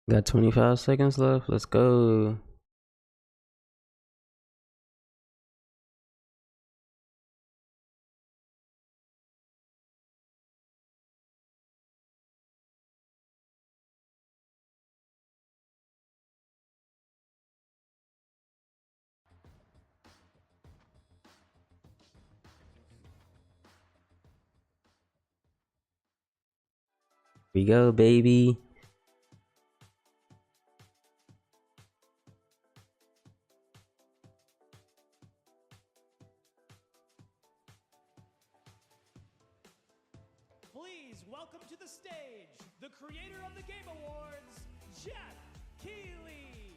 Got 25 seconds left. Let's go. Here we go, baby. Please welcome to the stage the creator of the Game Awards, Jeff Keighley.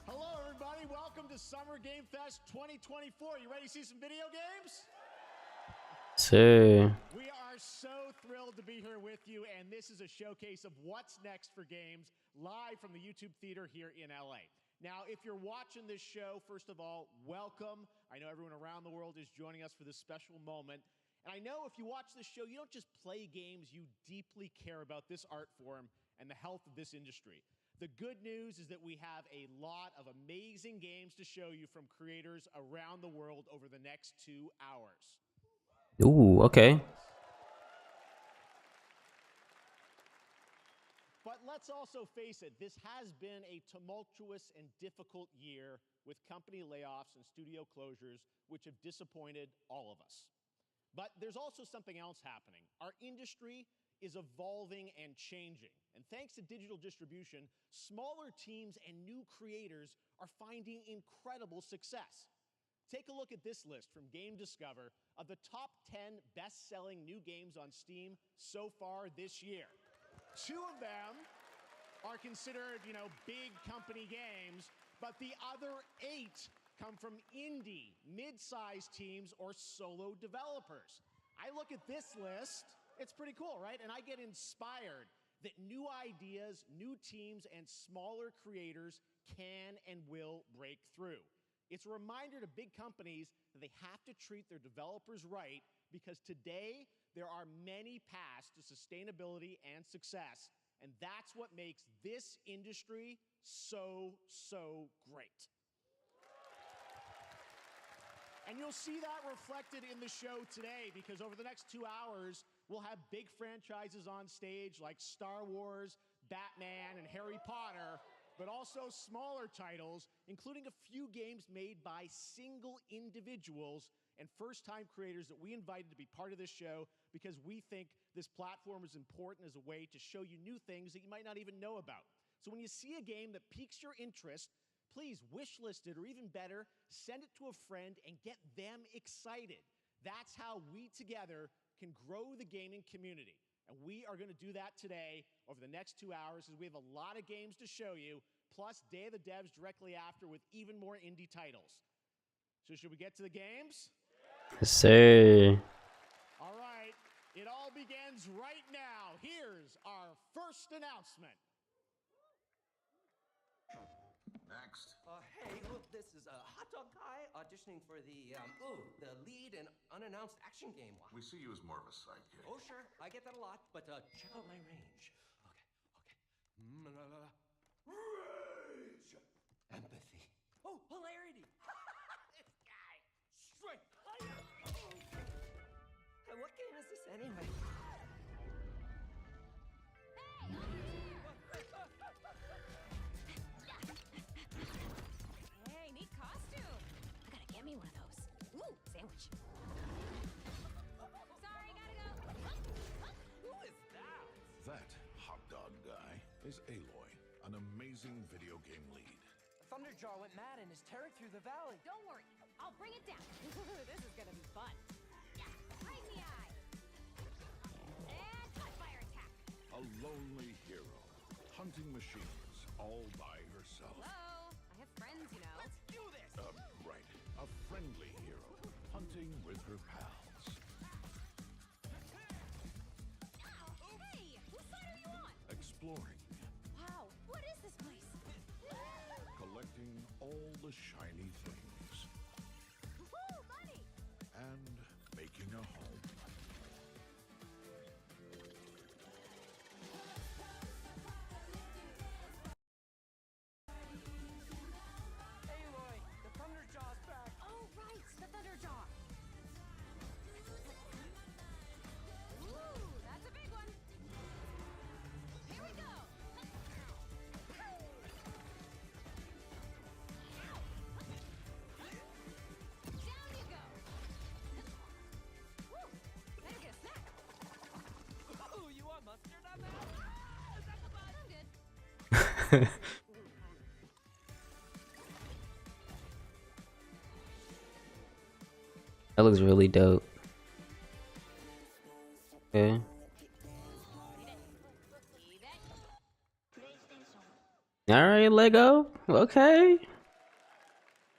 Hello, everybody. Welcome to Summer Game Fest 2024. You ready to see some video games? Sir. We are so thrilled to be here with you, and this is a showcase of what's next for games live from the YouTube Theater here in LA. Now, if you're watching this show, first of all, welcome. I know everyone around the world is joining us for this special moment. And I know if you watch this show, you don't just play games, you deeply care about this art form and the health of this industry. The good news is that we have a lot of amazing games to show you from creators around the world over the next 2 hours. Ooh, okay. But let's also face it, this has been a tumultuous and difficult year with company layoffs and studio closures, which have disappointed all of us. But there's also something else happening. Our industry is evolving and changing. And thanks to digital distribution, smaller teams and new creators are finding incredible success. Take a look at this list from Game Discover of the top 10 best-selling new games on Steam so far this year. 2 of them are considered, big company games, but the other 8 come from indie, mid-sized teams, or solo developers. I look at this list, it's pretty cool, right? And I get inspired that new ideas, new teams, and smaller creators can and will break through. It's a reminder to big companies that they have to treat their developers right, because today there are many paths to sustainability and success, and that's what makes this industry so great. And you'll see that reflected in the show today, because over the next 2 hours, we'll have big franchises on stage like Star Wars, Batman, and Harry Potter, but also smaller titles, including a few games made by single individuals and first-time creators that we invited to be part of this show because we think this platform is important as a way to show you new things that you might not even know about. So when you see a game that piques your interest, please wishlist it, or even better, send it to a friend and get them excited. That's how we together can grow the gaming community. And we are going to do that today over the next 2 hours, as we have a lot of games to show you, plus Day of the Devs directly after with even more indie titles. So should we get to the games? Yes, sir. All right, it all begins right now. Here's our first announcement. Next. Hey, look, this is a hot dog guy auditioning for the lead in unannounced action game. We see you as more of a sidekick. Oh, sure, I get that a lot, but check out my range. Okay. Rage! Empathy. Oh, hilarity! This guy! Strength! Hey, what game is this anyway? Hey, neat costume. I gotta get me one of those. Ooh, sandwich. Sorry, gotta go. Who is that? That hot dog guy is Aloy, an amazing video game lead. Thunderjaw went mad and is tearing through the valley. Don't worry, I'll bring it down. This is gonna be fun. Yeah, right in the eye. And cut fire attack. A lonely hero, hunting machines all by herself. Hello, I have friends, you know. Let's do this! Right. A friendly hero, hunting with her pals. Hey, exploring, Wow, what is this place? collecting all the shiny things, Woo, money! and making a home. Aloy, the Thunderjaw's back. Oh, right, the Thunderjaw. Ooh, that's a big one. Here we go. Down you go. Woo, better get a snack. Ooh, you want mustard on that? Is that the bus? I'm good. That looks really dope. Okay. Alright, Lego. Okay.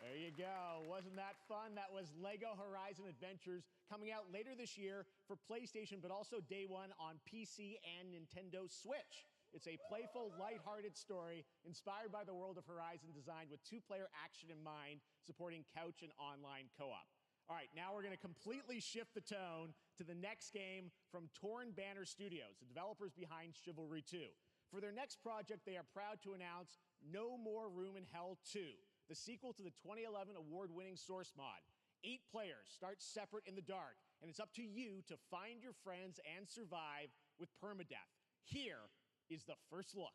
There you go. Wasn't that fun? That was LEGO Horizon Adventures coming out later this year for PlayStation, but also day one on PC and Nintendo Switch. It's a playful, lighthearted story inspired by the world of Horizon, designed with two-player action in mind, supporting couch and online co-op. All right, now we're going to completely shift the tone to the next game from Torn Banner Studios, the developers behind Chivalry 2. For their next project, they are proud to announce No More Room in Hell 2, the sequel to the 2011 award-winning Source mod. 8 players start separate in the dark, and it's up to you to find your friends and survive with permadeath. Here is the first look.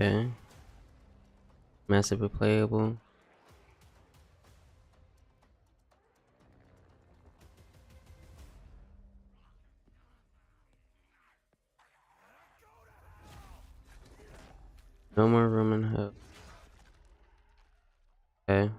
Okay. Massive replayable. No more room in hell. Okay.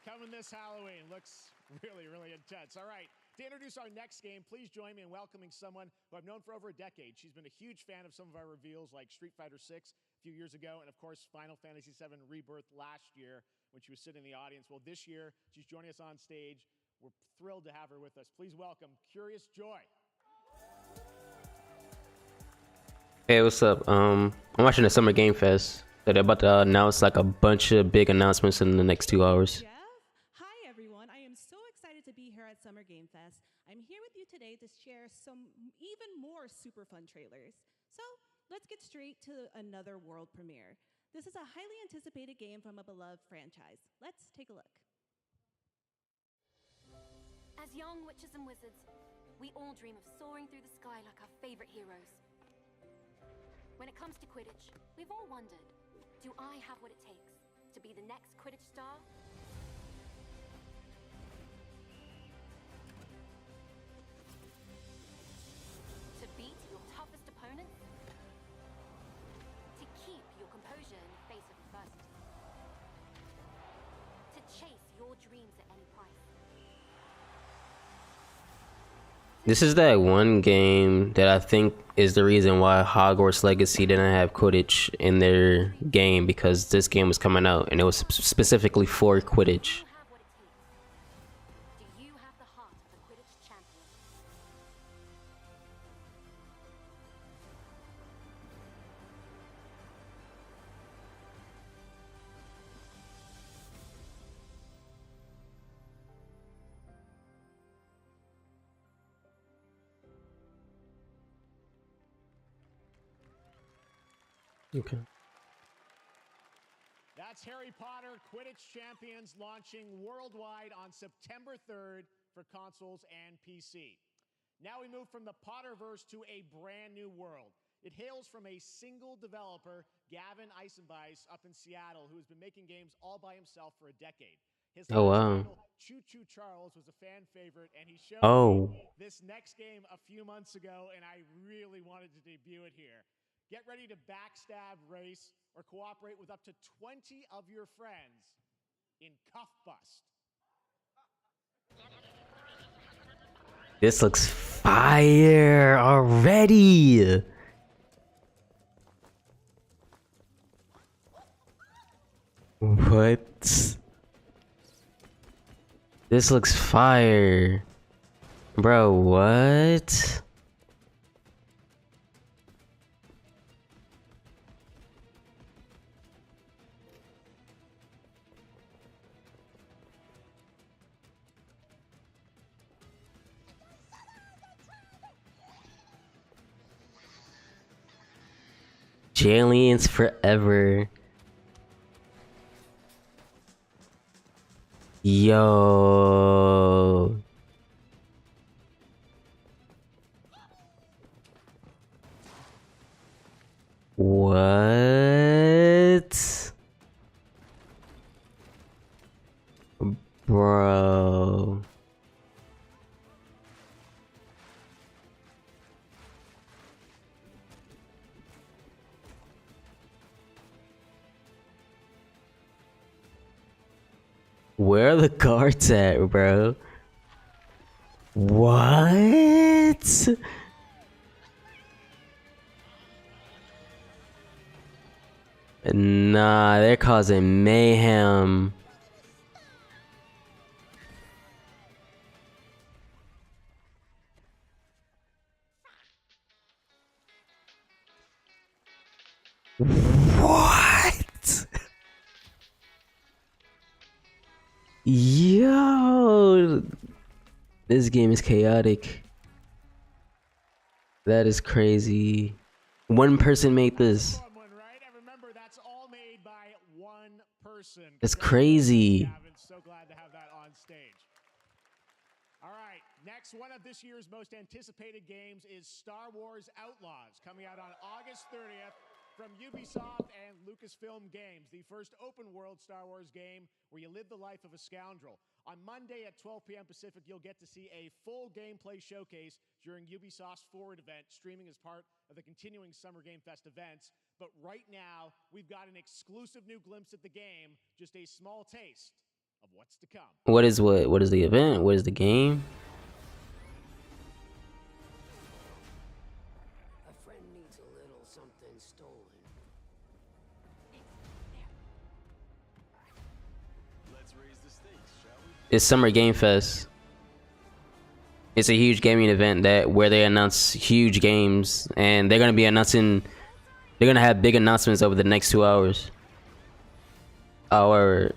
Coming this Halloween. Looks really, really intense. All right, to introduce our next game, please join me in welcoming someone who I've known for over a decade. She's been a huge fan of some of our reveals like Street Fighter 6 a few years ago, and of course, Final Fantasy 7 Rebirth last year when she was sitting in the audience. Well, this year, she's joining us on stage. We're thrilled to have her with us. Please welcome Curious Joy. Hey, what's up? I'm watching the Summer Game Fest. So they're about to announce like a bunch of big announcements in the next 2 hours. Jeff, hi everyone. I am so excited to be here at Summer Game Fest. I'm here with you today to share some even more super fun trailers. So let's get straight to another world premiere. This is a highly anticipated game from a beloved franchise. Let's take a look. As young witches and wizards, we all dream of soaring through the sky like our favorite heroes. When it comes to Quidditch, we've all wondered, do I have what it takes to be the next Quidditch star? To beat your toughest opponents? To keep your composure in the face of adversity? To chase your dreams at any price? This is that one game that I think is the reason why Hogwarts Legacy didn't have Quidditch in their game, because this game was coming out and it was specifically for Quidditch. Do you have what it takes? Do you have the heart of a Quidditch champion? Okay. That's Harry Potter Quidditch Champions launching worldwide on September 3rd for consoles and PC. Now we move from the Potterverse to a brand new world. It hails from a single developer, Gavin Eisenbeis, up in Seattle, who has been making games all by himself for a decade. His Oh, last wow. title, Choo Choo Charles, was a fan favorite, and he showed Oh. me this next game a few months ago, and I really wanted to debut it here. Get ready to backstab, race, or cooperate with up to 20 of your friends in Cuff Bust. This looks fire already. What? This looks fire. Bro, what? Aliens forever. Yo. What? Bro. Where are the guards at, bro? What? Nah, they're causing mayhem. What? Yo, this game is chaotic. That is crazy. One person made this. One, right? And remember, that's all made by one person. That's crazy. Gavin, so glad to have that on stage. All right, next, one of this year's most anticipated games is Star Wars Outlaws, coming out on August 30th from Ubisoft and Lucasfilm Games, the first open-world Star Wars game where you live the life of a scoundrel. On Monday at 12 p.m. Pacific, you'll get to see a full gameplay showcase during Ubisoft's Forward event, streaming as part of the continuing Summer Game Fest events. But right now, we've got an exclusive new glimpse at the game, just a small taste of what's to come. What is what? What is the event? What is the game? A friend needs a little something stolen. Let's raise the stakes, shall we? It's Summer Game Fest. It's a huge gaming event where they announce huge games, and they're gonna be announcing. They're gonna have big announcements over the next 2 hours. Our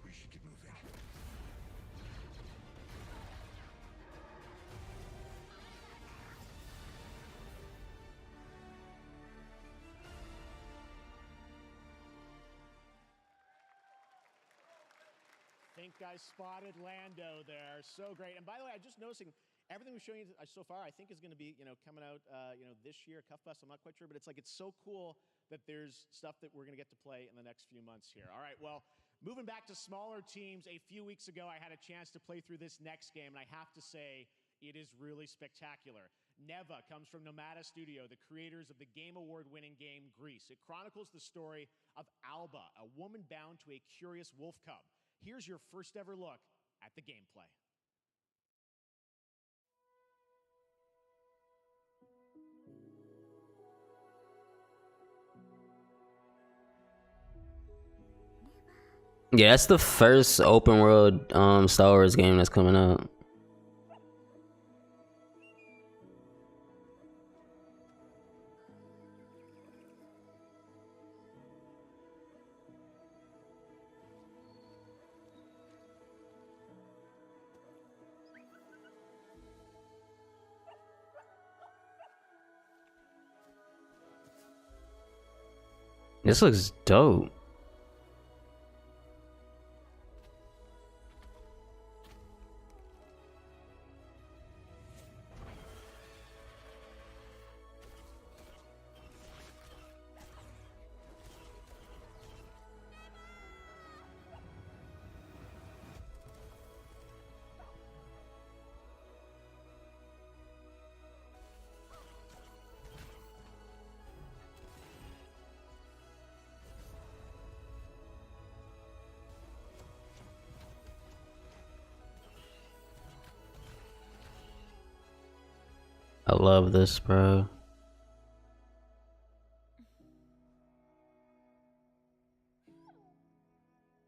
We should get moving. Think I spotted Lando there. So great. And by the way, I'm just noticing everything we've shown you so far, I think is going to be, coming out, this year, Cuff Bust. I'm not quite sure, but it's so cool that there's stuff that we're going to get to play in the next few months here. All right, well, moving back to smaller teams, a few weeks ago, I had a chance to play through this next game, and I have to say, it is really spectacular. Neva comes from Nomada Studio, the creators of the Game Award-winning game Grease. It chronicles the story of Alba, a woman bound to a curious wolf cub. Here's your first ever look at the gameplay. Yeah, that's the first open world Star Wars game that's coming out. This looks dope. I love this, bro.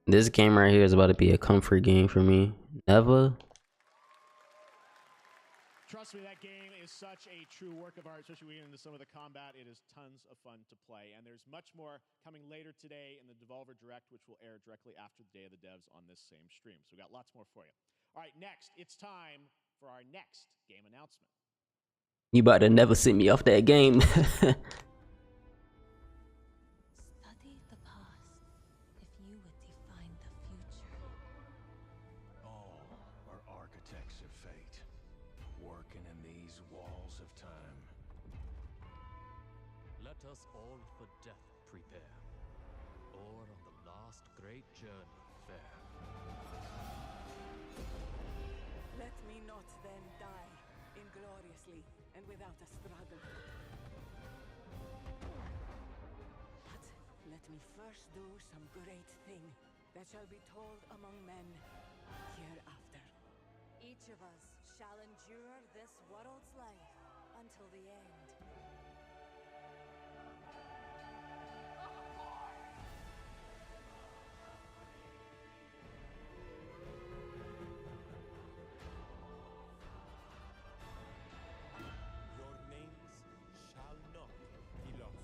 This game right here is about to be a comfort game for me. Never. Trust me, that game is such a true work of art, especially when we get into some of the combat. It is tons of fun to play. And there's much more coming later today in the Devolver Direct, which will air directly after the Day of the Devs on this same stream. So we got lots more for you. All right, next, it's time for our next game announcement. You about to never see me off that game. Study the past if you would define the future. All are architects of fate, working in these walls of time. Let us all for death prepare, or on the last great journey fare. Let me not then die ingloriously and without a struggle. But let me first do some great thing that shall be told among men hereafter. Each of us shall endure this world's life until the end. Your names shall not be lost.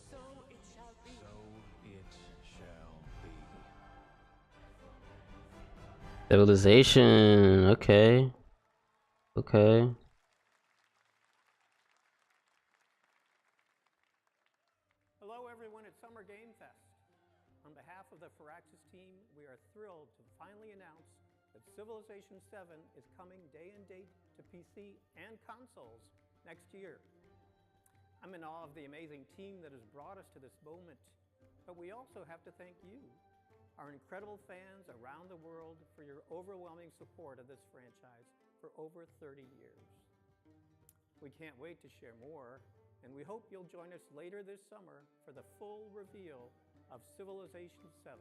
So it shall be. So it shall be. Civilization. Okay. Okay. Hello everyone at Summer Game Fest. On behalf of the Firaxis team, we are thrilled to finally announce that Civilization 7 is coming day and date to PC and consoles next year. I'm in awe of the amazing team that has brought us to this moment, but we also have to thank you, our incredible fans around the world, for your overwhelming support of this franchise for over 30 years. We can't wait to share more, and we hope you'll join us later this summer for the full reveal of Civilization 7.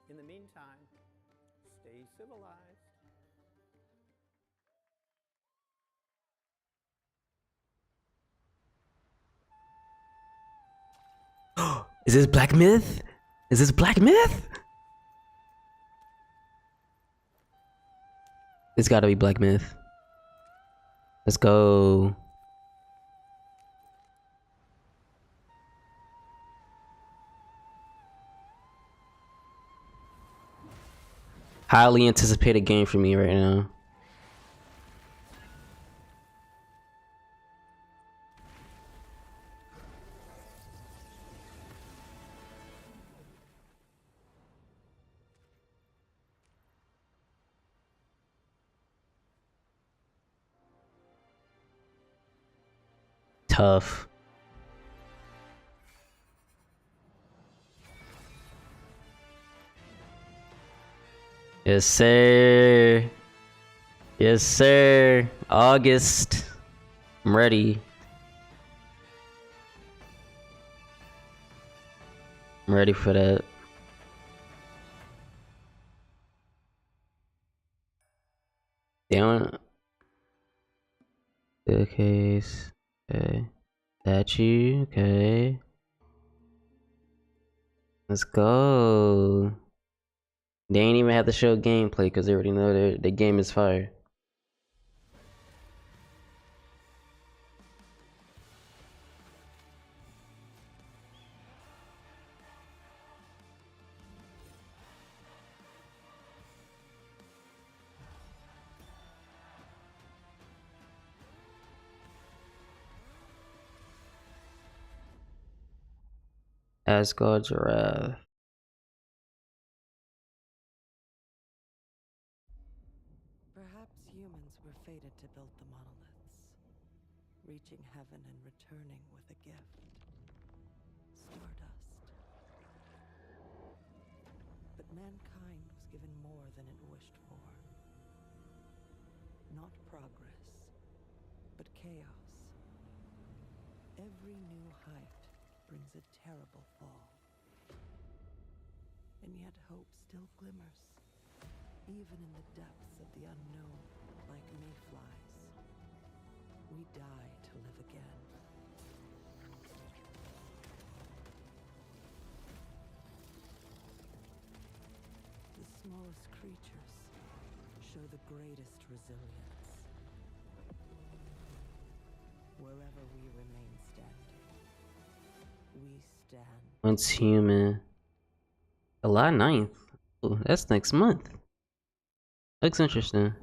In the meantime, stay civilized. Is this Black Myth? Is this Black Myth? It's gotta be Black Myth. Let's go. Highly anticipated game for me right now. Tough. Yes, sir. Yes, sir. August. I'm ready. I'm ready for that. Damn. Showcase. Okay. Statue. Okay. Let's go. They ain't even have to show gameplay because they already know the game is fire. Asgard's Wrath. Perhaps humans were fated to build the monoliths, reaching heaven and returning with a gift. Stardust. But mankind was given more than it wished for. Not progress, but chaos. Every new height brings a terrible fall. And yet hope still glimmers, even in the depths of the unknown, like mayflies. We die to live again. The smallest creatures show the greatest resilience. Wherever we remain standing, we stand. Once human. July 9th. Ooh, that's next month. Looks interesting.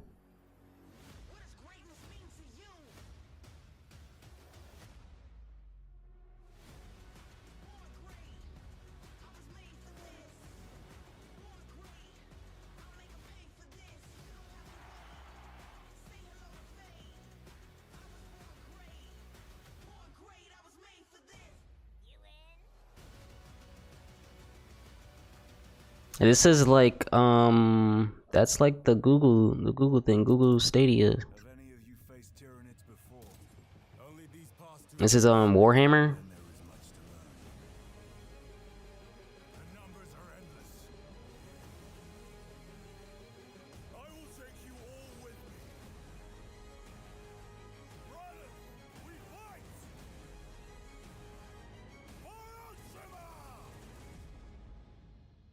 This is like that's like the Google thing, Google Stadia. This is Warhammer.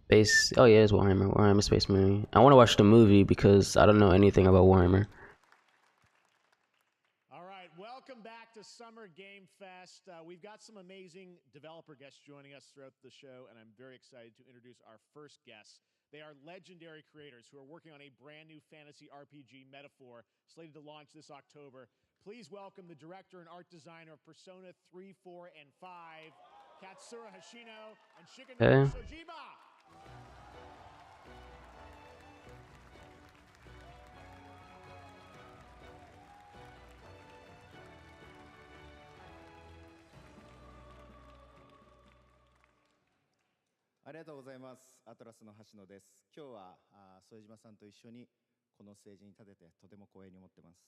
Space. Oh yeah, it's Warhammer. Warhammer Space Marine. I want to watch the movie because I don't know anything about Warhammer. All right, welcome back to Summer Game Fest. We've got some amazing developer guests joining us throughout the show, and I'm very excited to introduce our first guests. They are legendary creators who are working on a brand new fantasy RPG, Metaphor, slated to launch this October. Please welcome the director and art designer of Persona 3, 4, and 5, Katsura Hashino and Shigenori Sojima. ありがとうございます。アトラスの橋野です。今日は副島さんと一緒にこのステージに立ててとても光栄に思ってます。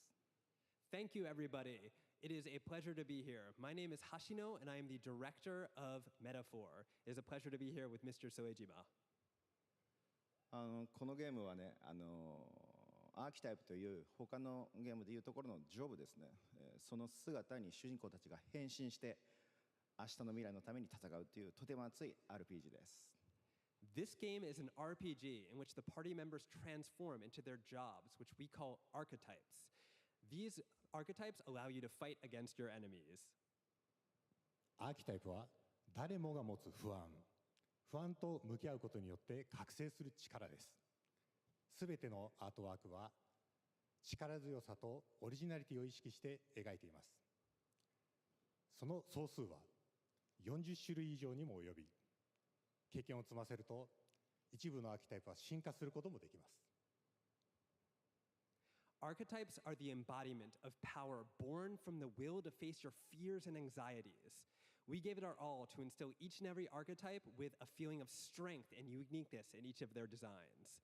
Thank you, everybody. It is a pleasure to be here. My name is Hashino, and I am the director of Metaphor. It is a pleasure to be here with Mr. Soejima. このゲームはね、アーキタイプという他のゲームでいうところのジョブですね。その姿に主人公たちが変身して明日の未来のために戦うというとても熱い RPG です。This game is an RPG in which the party members transform into their jobs, which we call archetypes. These archetypes allow you to fight against your enemies. アーキタイプは誰もが持つ不安と向き合うことによって覚醒する力です。すべてのアートワークは力強さとオリジナリティを意識して描いています。その総数は40種類以上にも及び、経験を積ませると一部のアーキタイプは進化することもできます。Archetypes are the embodiment of power born from the will to face your fears and anxieties. We gave it our all to instill each and every archetype with a feeling of strength and uniqueness in each of their designs.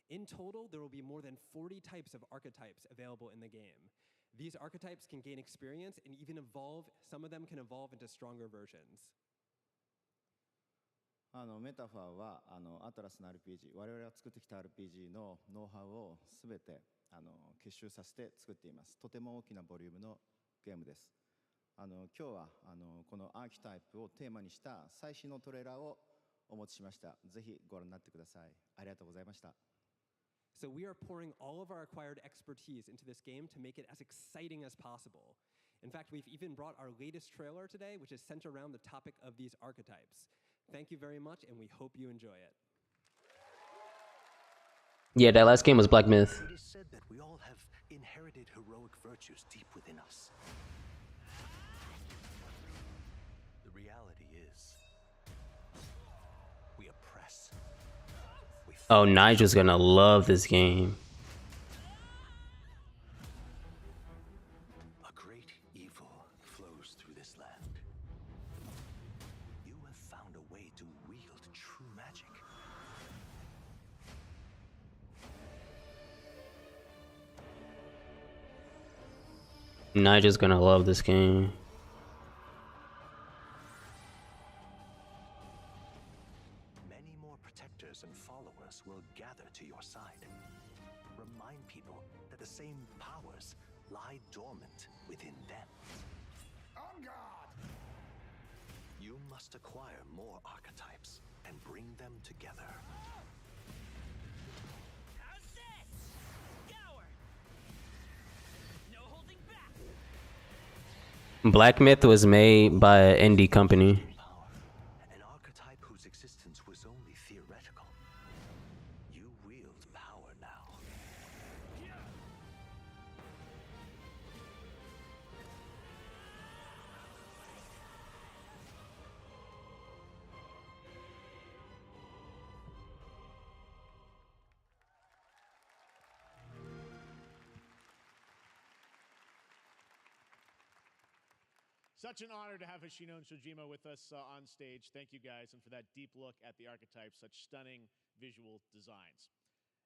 In total, there will be more than 40 types of archetypes available in the game. These archetypes can gain experience and even evolve. Some of them can evolve into stronger versions. メタファーはアトラスの RPG、我々が作ってきた RPG のノウハウをすべて結集させて作っています。とても大きなボリュームのゲームです。今日はこのアーキタイプをテーマにした最新のトレーラーをお持ちしました。ぜひご覧になってください。ありがとうございました。So we are pouring all of our acquired expertise into this game to make it as exciting as possible. In fact, we've even brought our latest trailer today, which is centered around the topic of these archetypes. Thank you very much, and we hope you enjoy it. Yeah, that last game was Black Myth. It is said that we all have inherited heroic virtues deep within us. The reality is, Oh, Nigel's gonna love this game. A great evil flows through this land. You have found a way to wield true magic. Nigel's gonna love this game. Many more protectors and followers will gather to your side. Remind people that the same powers lie dormant within them. On guard! You must acquire more archetypes and bring them together. How's this? Gower! No holding back! Black Myth was made by an indie company. An archetype whose existence was only theoretical. You wield power now. Such an honor to have Hoshino and Shojima with us on stage. Thank you guys, and for that deep look at the archetypes, such stunning visual designs.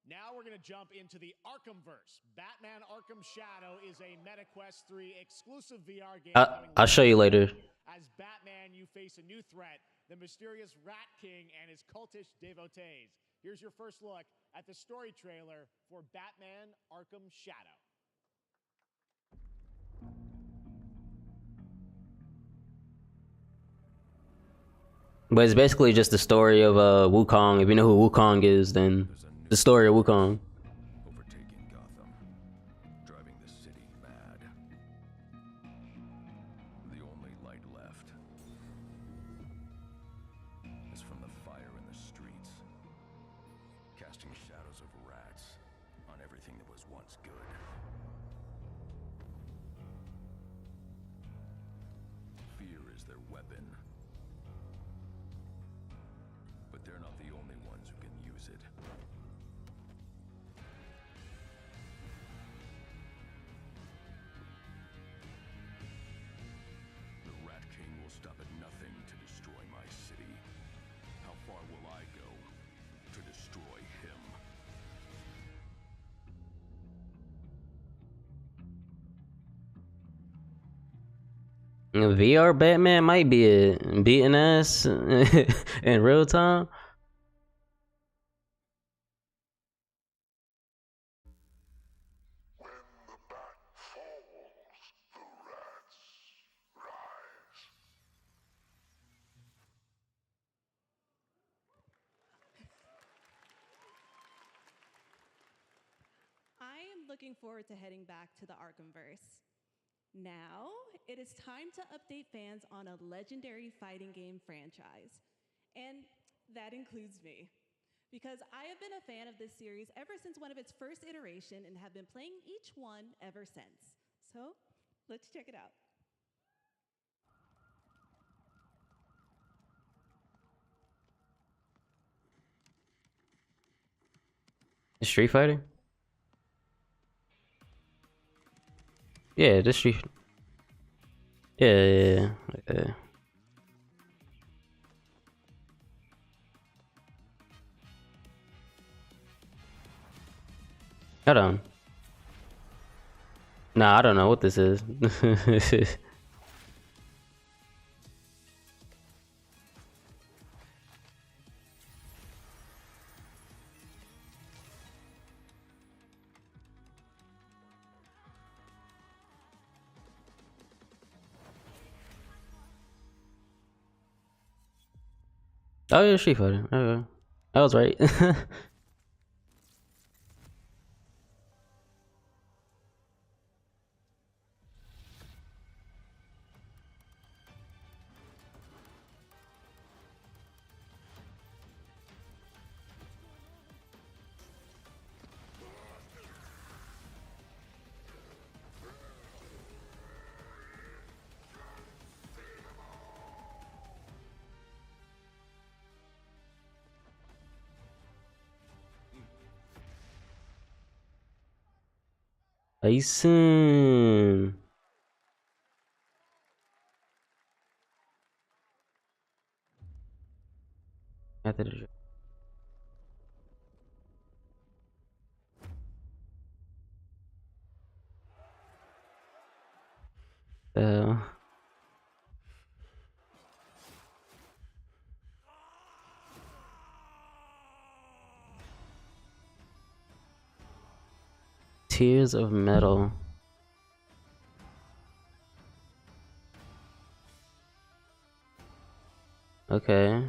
Now we're going to jump into the Arkhamverse. Batman Arkham Shadow is a MetaQuest 3 exclusive VR game. I'll show you later. As Batman, you face a new threat, the mysterious Rat King and his cultish devotees. Here's your first look at the story trailer for Batman Arkham Shadow. But it's basically just the story of Wukong. If you know who Wukong is, then the story of Wukong. Overtaking Gotham, driving the city mad. The only light left is from the fire in the streets, casting shadows of rats on everything that was once good. Fear is their weapon. But they're not the only ones who can use it. The Rat King will stop at nothing to destroy my city. How far will I go to destroy him? VR Batman might be a beating ass in real time. I am looking forward to heading back to the Arkhamverse. Now, it is time to update fans on a legendary fighting game franchise. And that includes me. Because I have been a fan of this series ever since one of its first iteration and have been playing each one ever since. So, let's check it out. Street Fighter? Yeah, this Street. Yeah. Hold on. Nah, I don't know what this is. Oh yeah, Street Fighter. Okay. I was right. Tyson. After the Tears of Metal. Okay.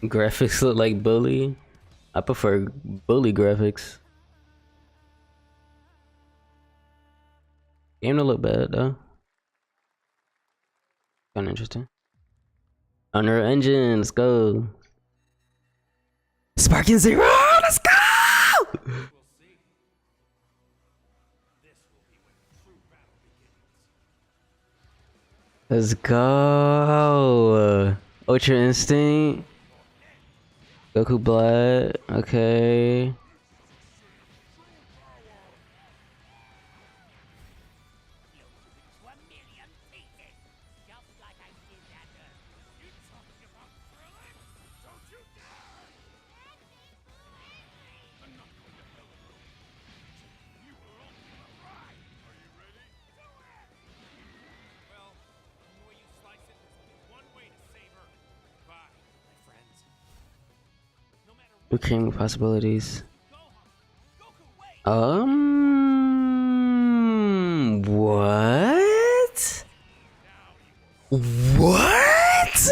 Graphics look like Bully. I prefer Bully graphics. Game don't look bad though. Kinda interesting. Unreal Engine, let's go. Sparking Zero, let's go! Let's go. Ultra Instinct. Goku Blood, okay. Recreating possibilities. What? What?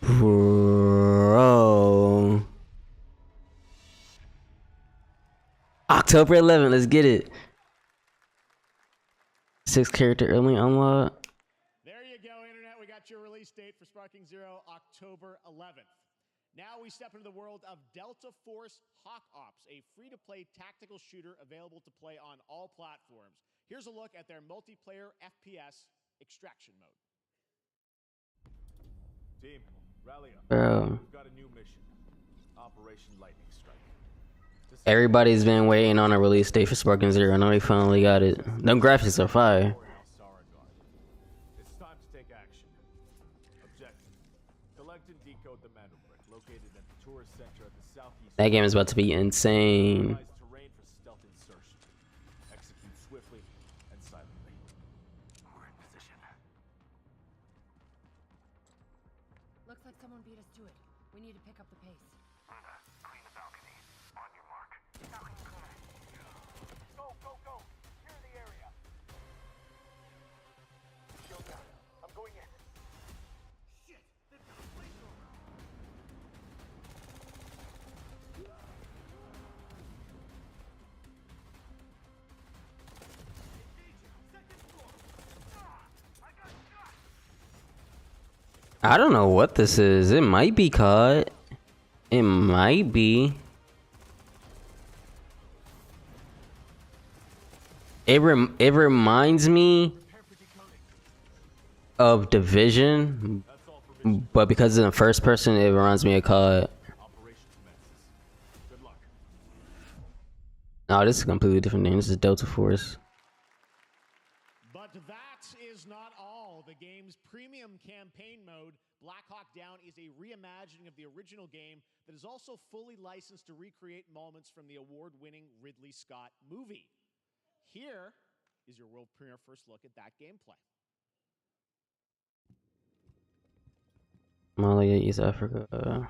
Bro. October 11th, let's get it. 6 character early unlock. There you go, Internet. We got your release date for Sparking Zero, October 11th. Now we step into the world of Delta Force Hawk Ops, a free-to-play tactical shooter available to play on all platforms. Here's a look at their multiplayer FPS extraction mode. Team, rally up. Bro. We've got a new mission. Operation Lightning Strike. Everybody's been waiting on a release date for Sparking Zero. I know they finally got it. Them graphics are fire. It's time to take action. Objective: collect and decode the Metal Brick located at the tourist center at the southeast. That game is about to be insane. Terrain for stealth insertion. Execute swiftly and silently. We're in position. Looks like someone beat us to it. We need to pick up the pace. Clean the balcony. On your mark. Balcony clear. Go, go, go! Clear the area. Shield down. I'm going in. Shit! They've got a flamethrower. I don't know what this is. It might be COD. It might be. It reminds me of Division, but because it's in first person, it reminds me of COD. No, this is a completely different name. This is Delta Force. But that is not all. The game's premium campaign mode Black Hawk Down is a reimagining of the original game that is also fully licensed to recreate moments from the award-winning Ridley Scott movie. Here is your world premiere first look at that gameplay. Somalia, East Africa.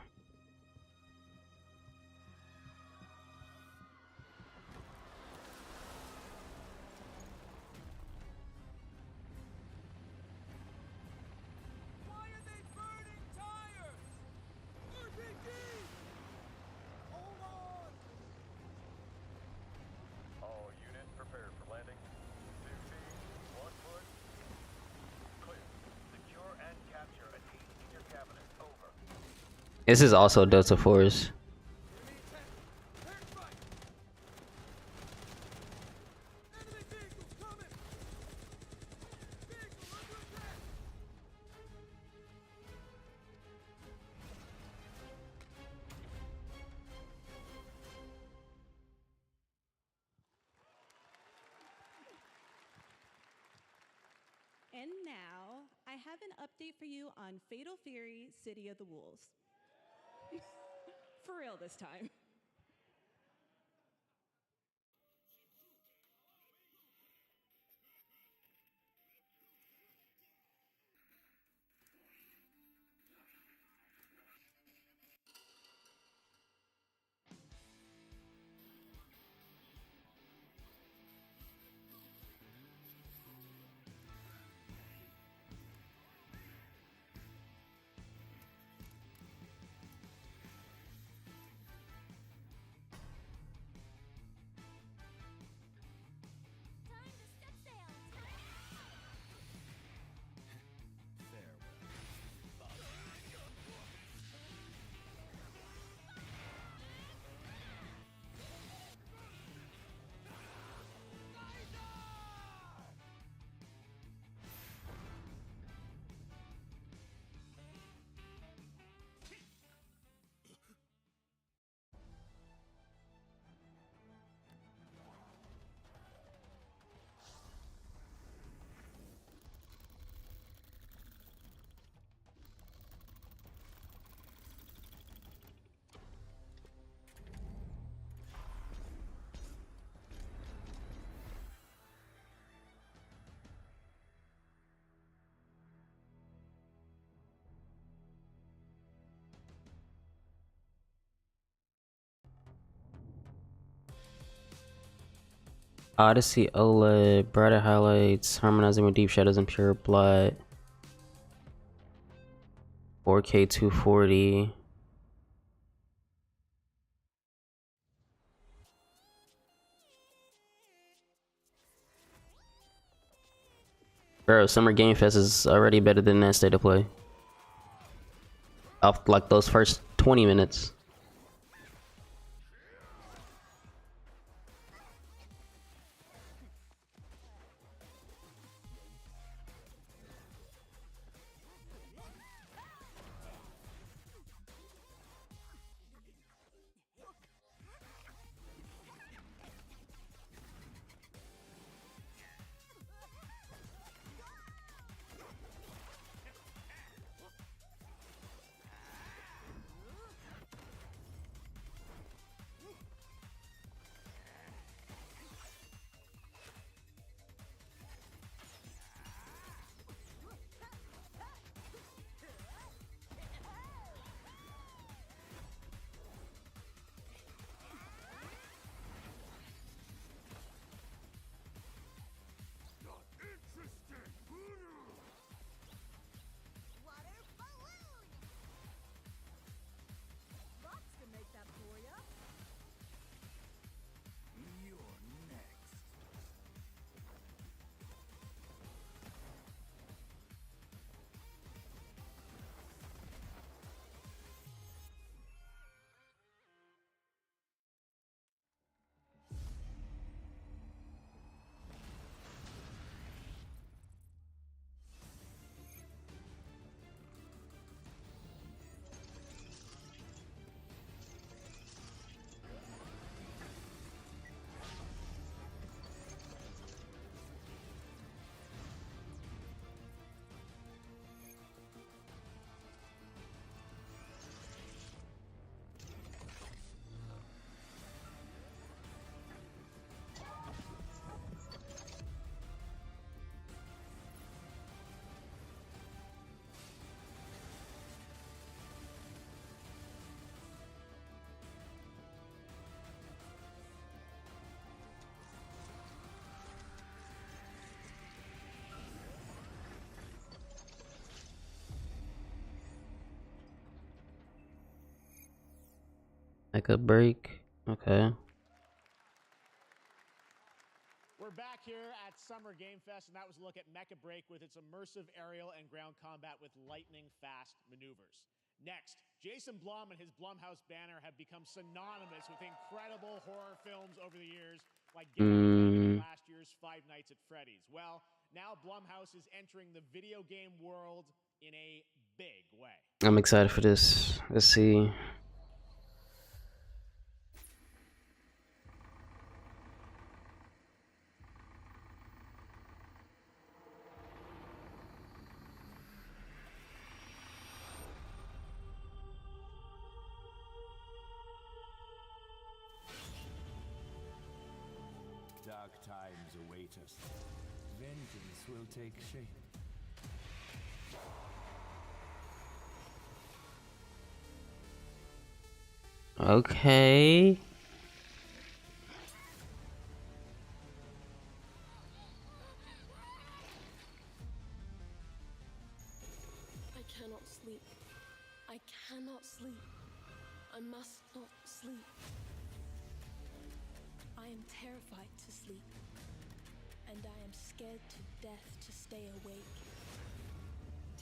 This is also Delta Force. And now, I have an update for you on Fatal Fury City of the Wolves. For real this time. Odyssey OLED, brighter highlights, harmonizing with Deep Shadows and Pure Blood. 4K 240. Bro, Summer Game Fest is already better than that State of Play. Off like those first 20 minutes. Mecha Break. Okay. We're back here at Summer Game Fest, and that was a look at Mecha Break with its immersive aerial and ground combat with lightning-fast maneuvers. Next, Jason Blum and his Blumhouse banner have become synonymous with incredible horror films over the years, like Get Out and last year's Five Nights at Freddy's. Well, now Blumhouse is entering the video game world in a big way. I'm excited for this. Let's see. Dark times await us. Vengeance will take shape. Okay. I cannot sleep. I cannot sleep. I must not sleep. I am terrified to sleep. And I am scared to death to stay awake.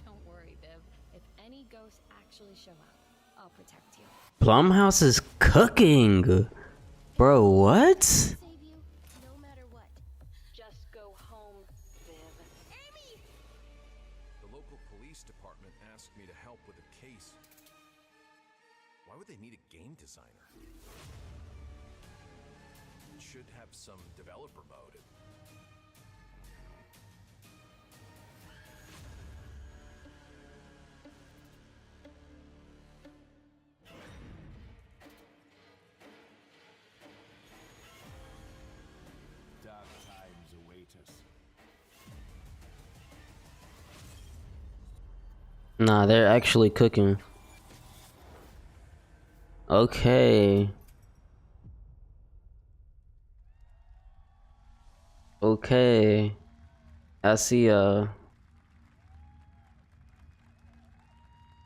Don't worry, Viv. If any ghosts actually show up, I'll protect you. Blumhouse is cooking. Bro, what? Save you, no matter what. Just go home, Viv. Amy! The local police department asked me to help with a case. Why would they need a game designer? It should have some developer mode. Dark times await us. Nah, they're actually cooking. Okay. Okay. I see,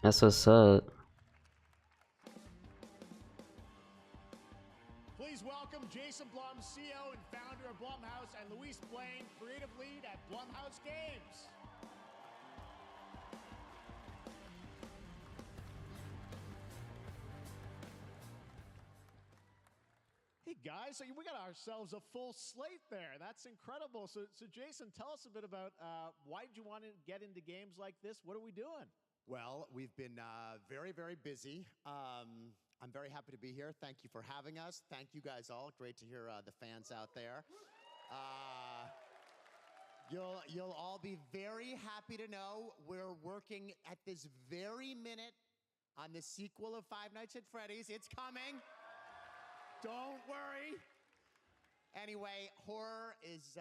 that's what's up. Please welcome Jason Blum, CEO and founder of Blumhouse, and Luis Blaine, creative lead at Blumhouse Games. Hey guys, so we got ourselves a full slate there. That's incredible. So Jason, tell us a bit about why did you want to get into games like this? What are we doing? Well, we've been very, very busy. I'm very happy to be here. Thank you for having us. Thank you guys all. Great to hear the fans out there. You'll all be very happy to know we're working at this very minute on the sequel of Five Nights at Freddy's. It's coming. Don't worry. Anyway, horror is,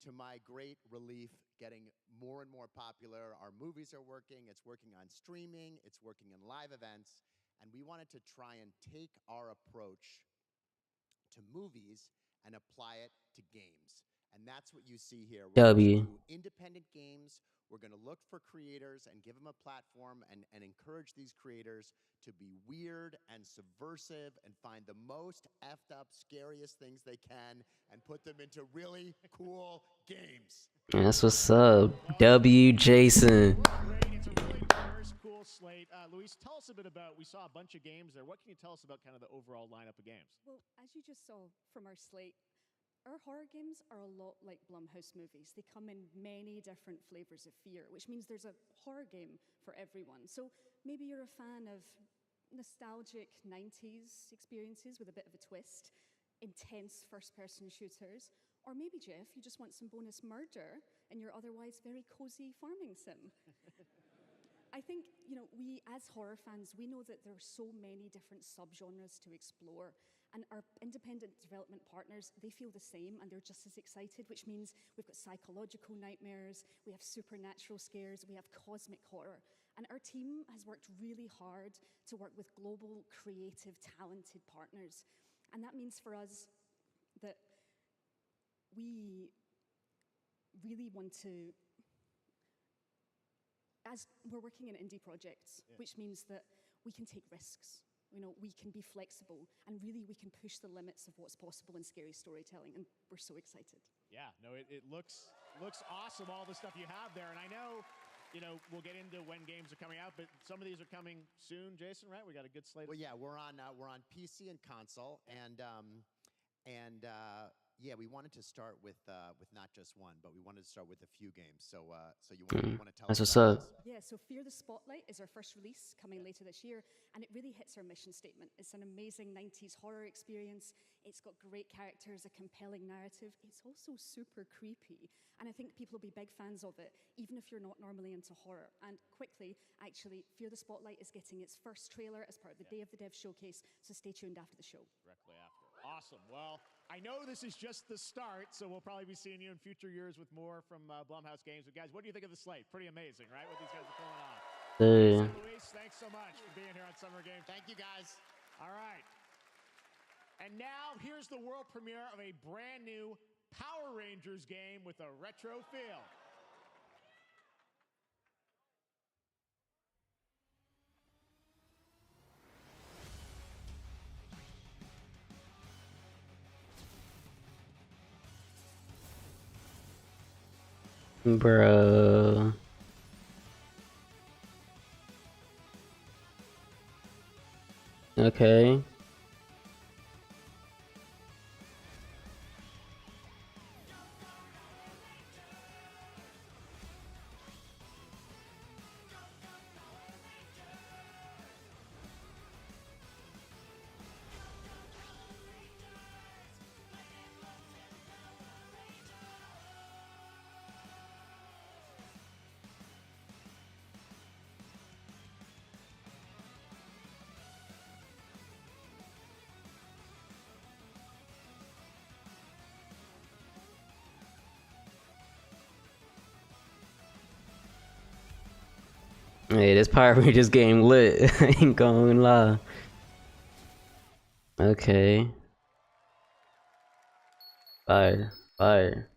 to my great relief, getting more and more popular. Our movies are working. It's working on streaming. It's working in live events. And we wanted to try and take our approach to movies and apply it to games. And that's what you see here. We're W. going to do independent games. We're going to look for creators and give them a platform and encourage these creators to be weird and subversive and find the most effed up, scariest things they can and put them into really cool games. That's what's up. W. Jason. It's a really diverse, cool slate. Luis, tell us a bit about, we saw a bunch of games there. What can you tell us about kind of the overall lineup of games? Well, as you just saw from our slate, our horror games are a lot like Blumhouse movies. They come in many different flavors of fear, which means there's a horror game for everyone. So maybe you're a fan of nostalgic 90s experiences with a bit of a twist, intense first-person shooters, or maybe, Jeff, you just want some bonus murder in your otherwise very cozy farming sim. I think, we as horror fans, we know that there are so many different subgenres to explore. And our independent development partners, they feel the same and they're just as excited, which means we've got psychological nightmares, we have supernatural scares, we have cosmic horror. And our team has worked really hard to work with global, creative, talented partners. And that means for us that we really want to, as we're working in indie projects, which means that we can take risks. we can be flexible, and really we can push the limits of what's possible in scary storytelling, and we're so excited. Yeah, no, it looks awesome, all the stuff you have there. And I know, we'll get into when games are coming out, but some of these are coming soon, Jason, right? We got a good slate. Well, yeah, we're on PC and console, and yeah, we wanted to start with not just one, but we wanted to start with a few games. So you want to tell That's us what's about up. this? Yeah, so Fear the Spotlight is our first release coming later this year, and it really hits our mission statement. It's an amazing 90s horror experience. It's got great characters, a compelling narrative. It's also super creepy, and I think people will be big fans of it, even if you're not normally into horror. And quickly, actually, Fear the Spotlight is getting its first trailer as part of the Day of the Dev showcase, so stay tuned after the show. Directly after. Awesome. Well, I know this is just the start, so we'll probably be seeing you in future years with more from Blumhouse Games. But guys, what do you think of the slate? Pretty amazing, right? What these guys are pulling off. Luis, thanks so much for being here on Summer Games. Thank you, guys. All right. And now here's the world premiere of a brand new Power Rangers game with a retro feel. Bro. Okay. Hey, this Power Rangers game lit. I ain't gonna lie. Okay. Fire. Fire.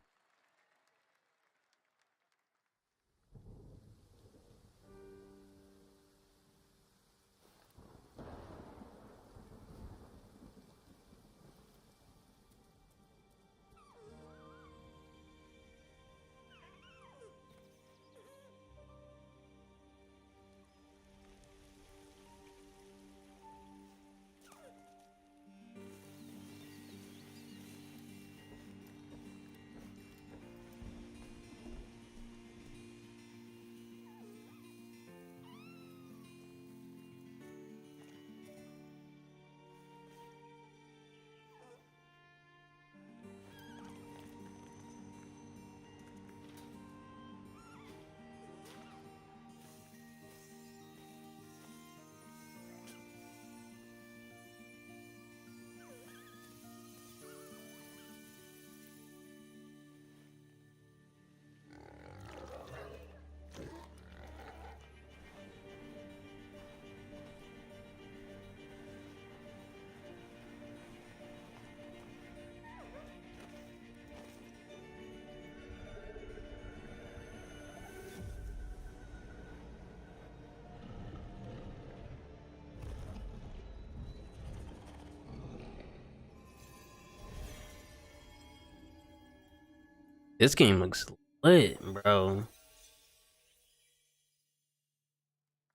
This game looks lit, bro.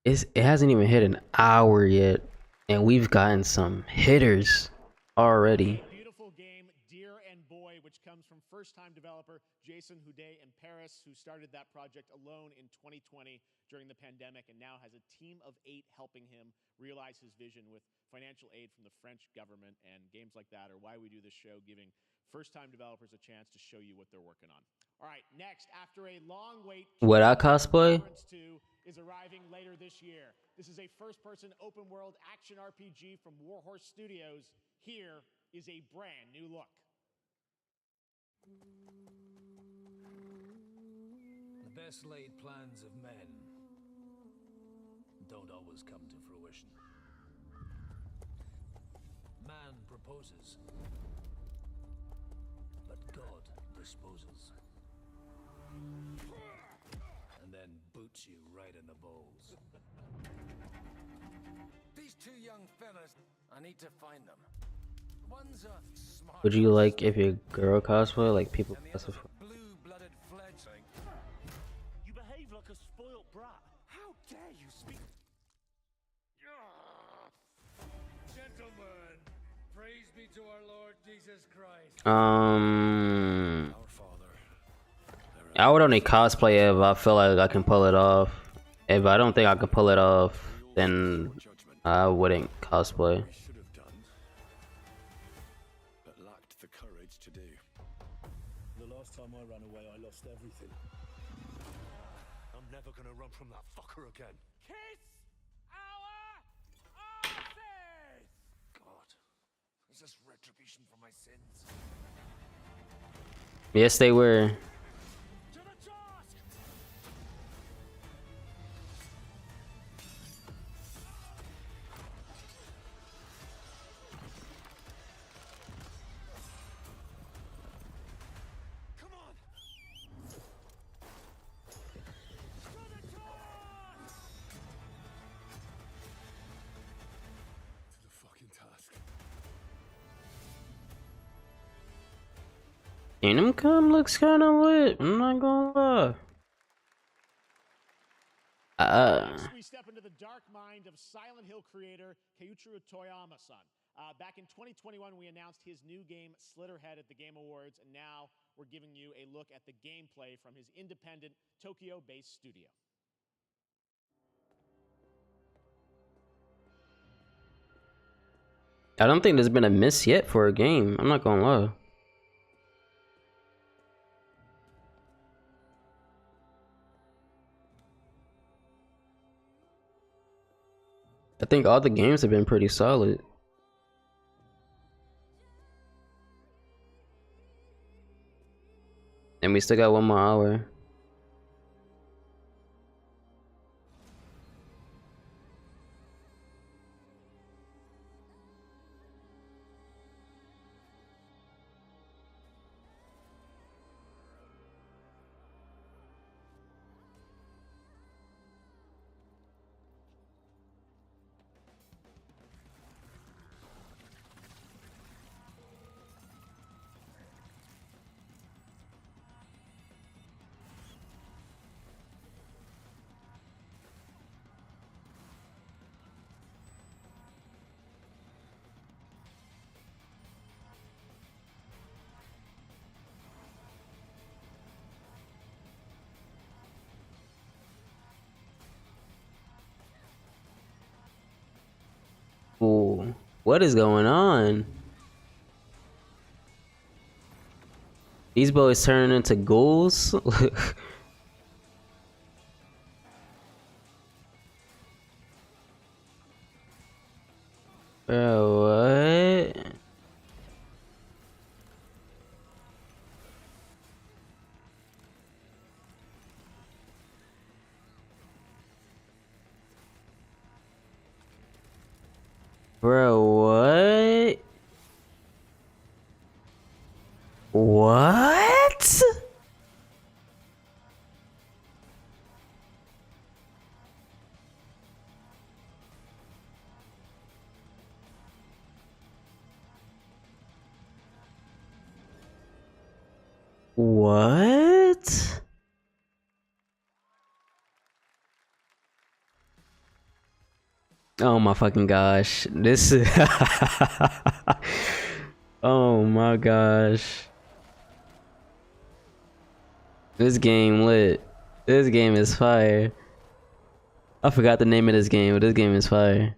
It hasn't even hit an hour yet, and we've gotten some hitters already. Beautiful game, Dear and Boy, which comes from first-time developer Jason Houdet in Paris, who started that project alone in 2020 during the pandemic, and now has a team of 8 helping him realize his vision with financial aid from the French government. And games like that are why we do this show, giving first-time developers a chance to show you what they're working on. All right, next, after a long wait, Would I cosplay? 2 is arriving later this year. This is a first-person open-world action RPG from Warhorse Studios. Here is a brand new look. The best laid plans of men don't always come to fruition. Man proposes, but God disposes. And then boots you right in the balls. These two young young fellas. I need to find them. One's a smart. Would you like if your girl cosplay like people cosplay? Blue-blooded fledgling. You behave like a spoilt brat. How dare you speak? Gentlemen, praise be to our Lord Jesus Christ. I would only cosplay it if I feel like I can pull it off. If I don't think I can pull it off, then I wouldn't cosplay. But lacked the courage to do. The last time I ran away, I lost everything. I'm never gonna run from that fucker again. Kiss our asses! God, is this retribution for my sins? Yes, they were. Kingdom Come looks kind of lit. I'm not gonna lie. We step into the dark mind of Silent Hill creator Keiichiro Toyama-san. Back in 2021, we announced his new game Slitterhead at the Game Awards, and now we're giving you a look at the gameplay from his independent Tokyo-based studio. I don't think there's been a miss yet for a game. I'm not gonna lie. I think all the games have been pretty solid. And we still got 1 more hour. Ooh, what is going on? These boys turning into ghouls? Bro, what? Bro, what? What? What? Oh my fucking gosh. This is oh my gosh. This game lit. This game is fire. I forgot the name of this game, but this game is fire.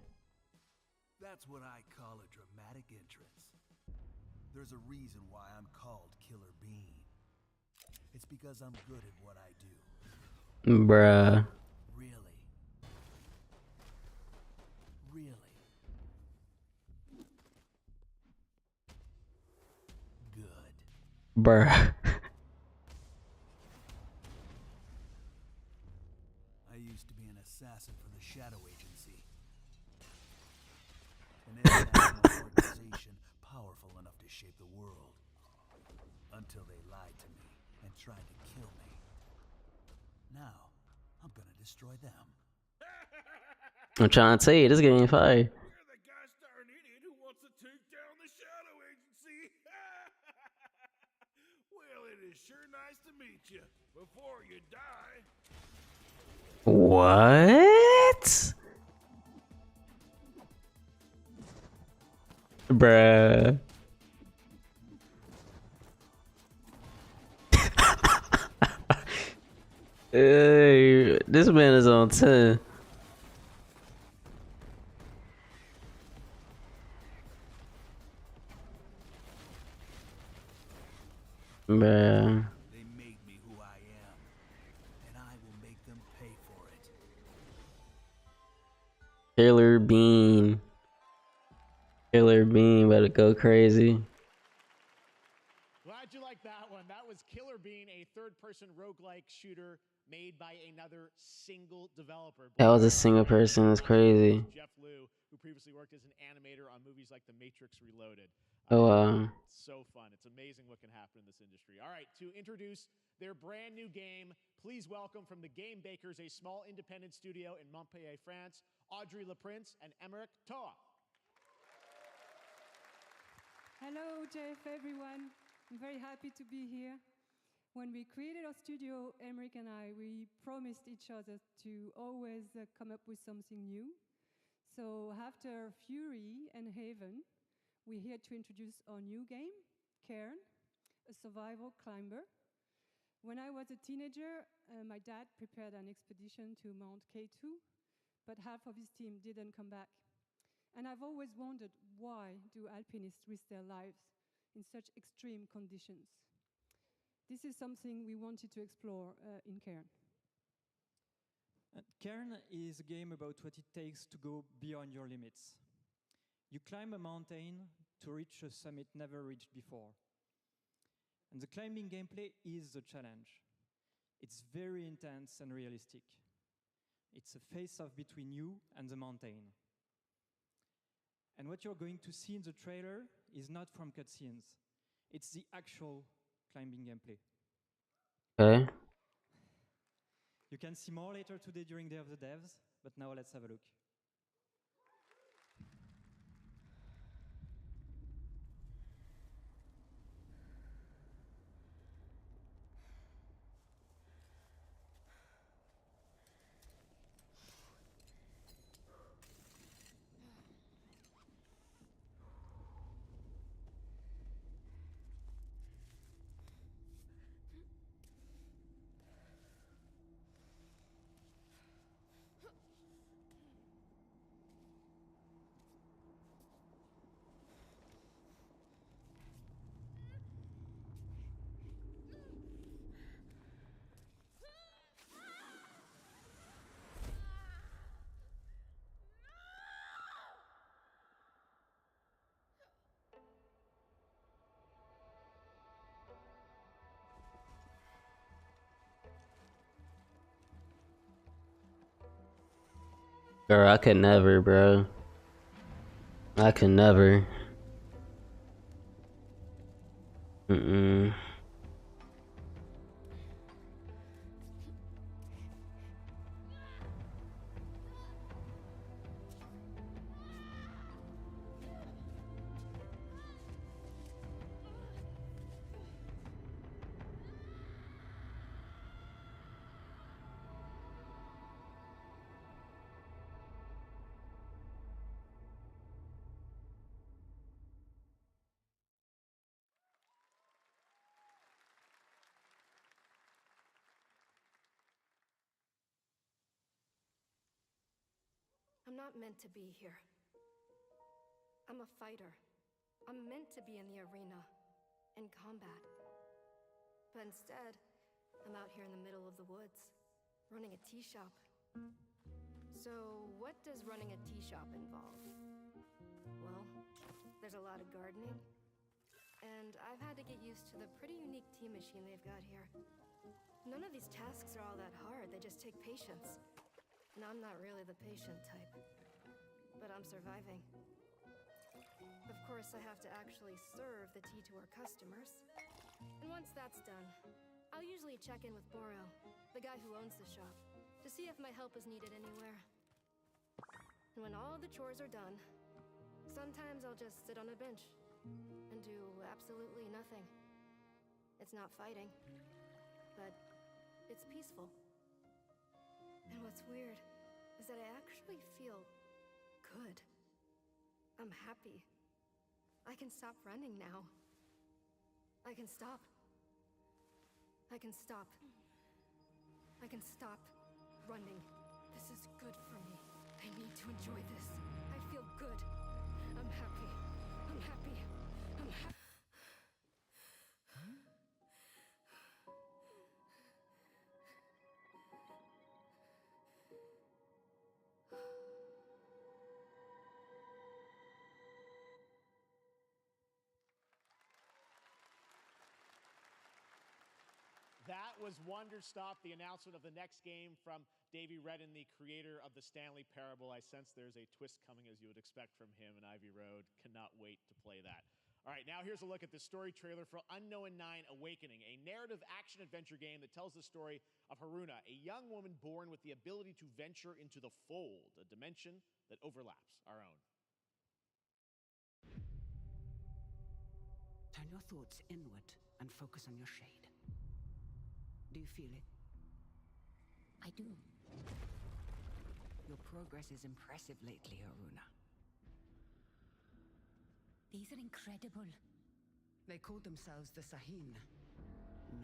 That's what I call a dramatic entrance. There's a reason why I'm called Killer Bean. It's because I'm good at what I do. Bruh. Bruh. I used to be an assassin for the Shadow Agency. An international organization powerful enough to shape the world. Until they lied to me and tried to kill me. Now, I'm gonna destroy them. I'm trying to tell you, this game fire. You're the meet you before you die. What? Bruh. Hey, this man is on 10. Bruh. They made me who I am, and I will make them pay for it. Killer Bean. Killer Bean about to go crazy. Glad you liked that one. That was Killer Bean, a third-person roguelike shooter made by another single developer. That was a single person. That's crazy. Jeff Liu, who previously worked as an animator on movies like The Matrix Reloaded. Oh wow. It's so fun. It's amazing what can happen in this industry. All right, to introduce their brand new game, please welcome from the Game Bakers, a small independent studio in Montpellier, France, Audrey Laprince and Emmerich Toa. Hello, Jeff, everyone. I'm very happy to be here. When we created our studio, Emmerich and I, we promised each other to always come up with something new. So after Fury and Haven, we're here to introduce our new game, Cairn, a survival climber. When I was a teenager, my dad prepared an expedition to Mount K2, but half of his team didn't come back. And I've always wondered, why do alpinists risk their lives in such extreme conditions? This is something we wanted to explore in Cairn. Cairn is a game about what it takes to go beyond your limits. You climb a mountain to reach a summit never reached before. And the climbing gameplay is the challenge. It's very intense and realistic. It's a face-off between you and the mountain. And what you're going to see in the trailer is not from cutscenes. It's the actual climbing gameplay. Okay. You can see more later today during Day of the Devs, but now let's have a look. Girl, I could never, bro. I could never. Mm-mm. I'm not meant to be here. I'm a fighter. I'm meant to be in the arena, in combat. But instead, I'm out here in the middle of the woods, running a tea shop. So, what does running a tea shop involve? Well, there's a lot of gardening, and I've had to get used to the pretty unique tea machine they've got here. None of these tasks are all that hard, they just take patience. And I'm not really the patient type, but I'm surviving. Of course, I have to actually serve the tea to our customers. And once that's done, I'll usually check in with Boro, the guy who owns the shop, to see if my help is needed anywhere. And when all the chores are done, sometimes I'll just sit on a bench and do absolutely nothing. It's not fighting, but It's peaceful. And what's weird is that I actually feel good. I'm happy. I can stop running now. I can stop. I can stop. I can stop running. This is good for me. I need to enjoy this. I feel good. I'm happy. I'm happy. I'm happy. That was Wonderstop, the announcement of the next game from Davey Redden, the creator of the Stanley Parable. I sense there's a twist coming, as you would expect from him in Ivy Road. Cannot wait to play that. All right, now here's a look at the story trailer for Unknown 9 Awakening, a narrative action-adventure game that tells the story of Haruna, a young woman born with the ability to venture into the Fold, a dimension that overlaps our own. Turn your thoughts inward and focus on your shade. Do you feel it? I do. Your progress is impressive lately, Haruna. These are incredible. They called themselves the Sahin. 9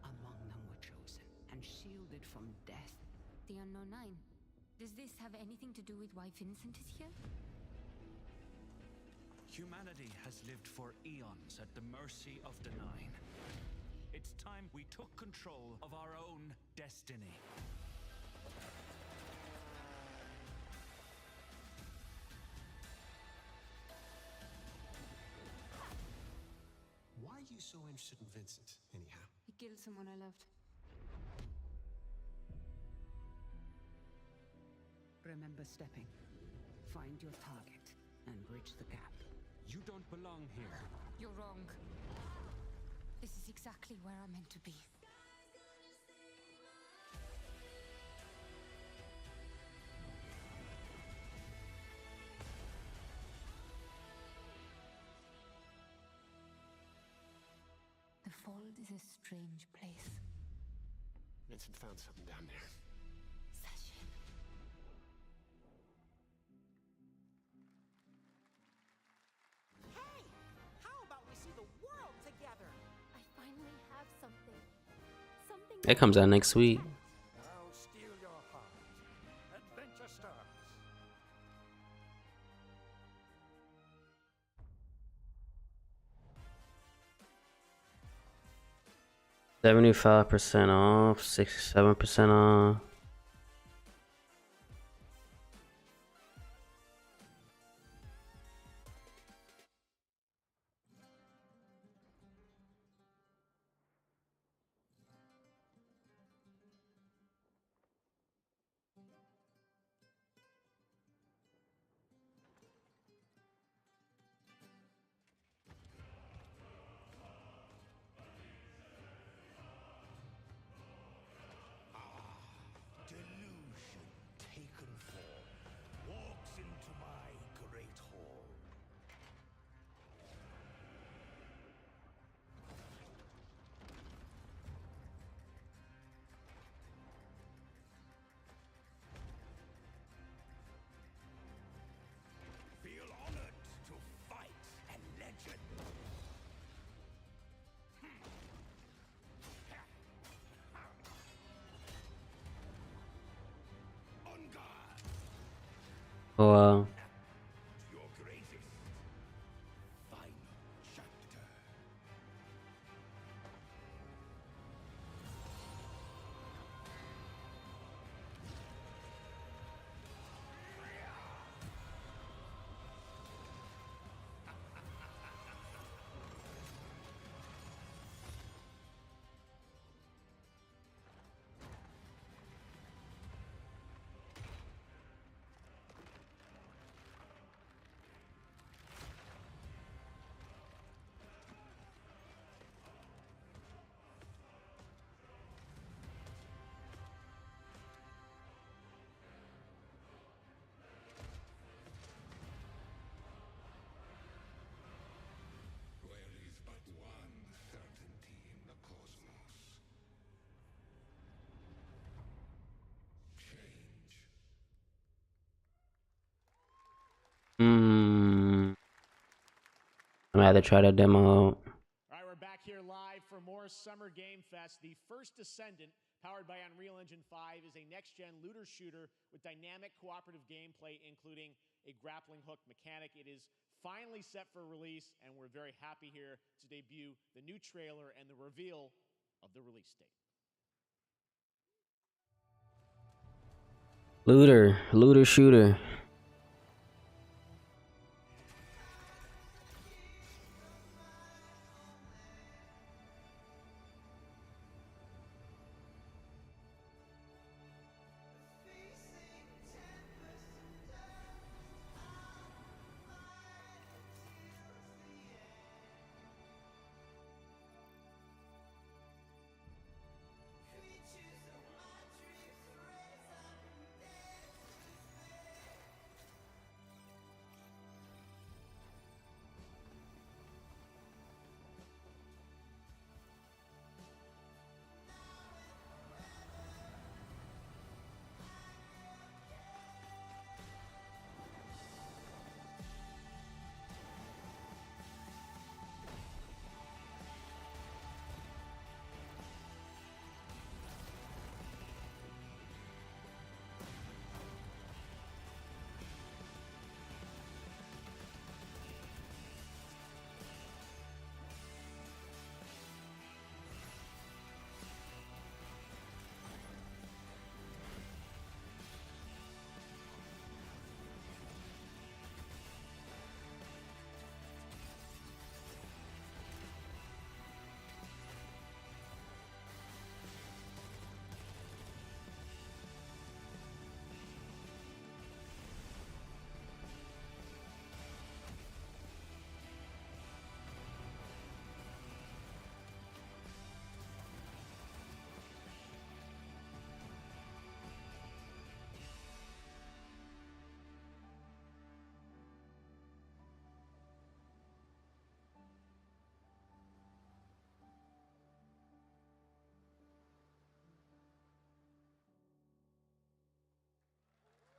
among them were chosen and shielded from death. The Unknown 9. Does this have anything to do with why Vincent is here? Humanity has lived for eons at the mercy of the Nine. It's time we took control of our own destiny. Why are you so interested in Vincent, anyhow? He killed someone I loved. Remember stepping. Find your target and bridge the gap. You don't belong here. You're wrong. This is exactly where I'm meant to be. The Fold is a strange place. Vincent found something down there. Sachin. Hey! How about we see the world together? I finally have something. Something It comes out next week. I'll steal your heart. Adventure starts. $75% off, 67% off. Delusion taken form walks into my great hall. Feel honored to fight a legend. On guard. Oh, wow. Your greatest final chapter. had to try that demo out. All right, we're back here live for more Summer Game Fest. The first Descendant, powered by Unreal Engine 5, is a next-gen looter shooter with dynamic cooperative gameplay, including a grappling hook mechanic. It is finally set for release, and we're very happy here to debut the new trailer and the reveal of the release date. Looter shooter.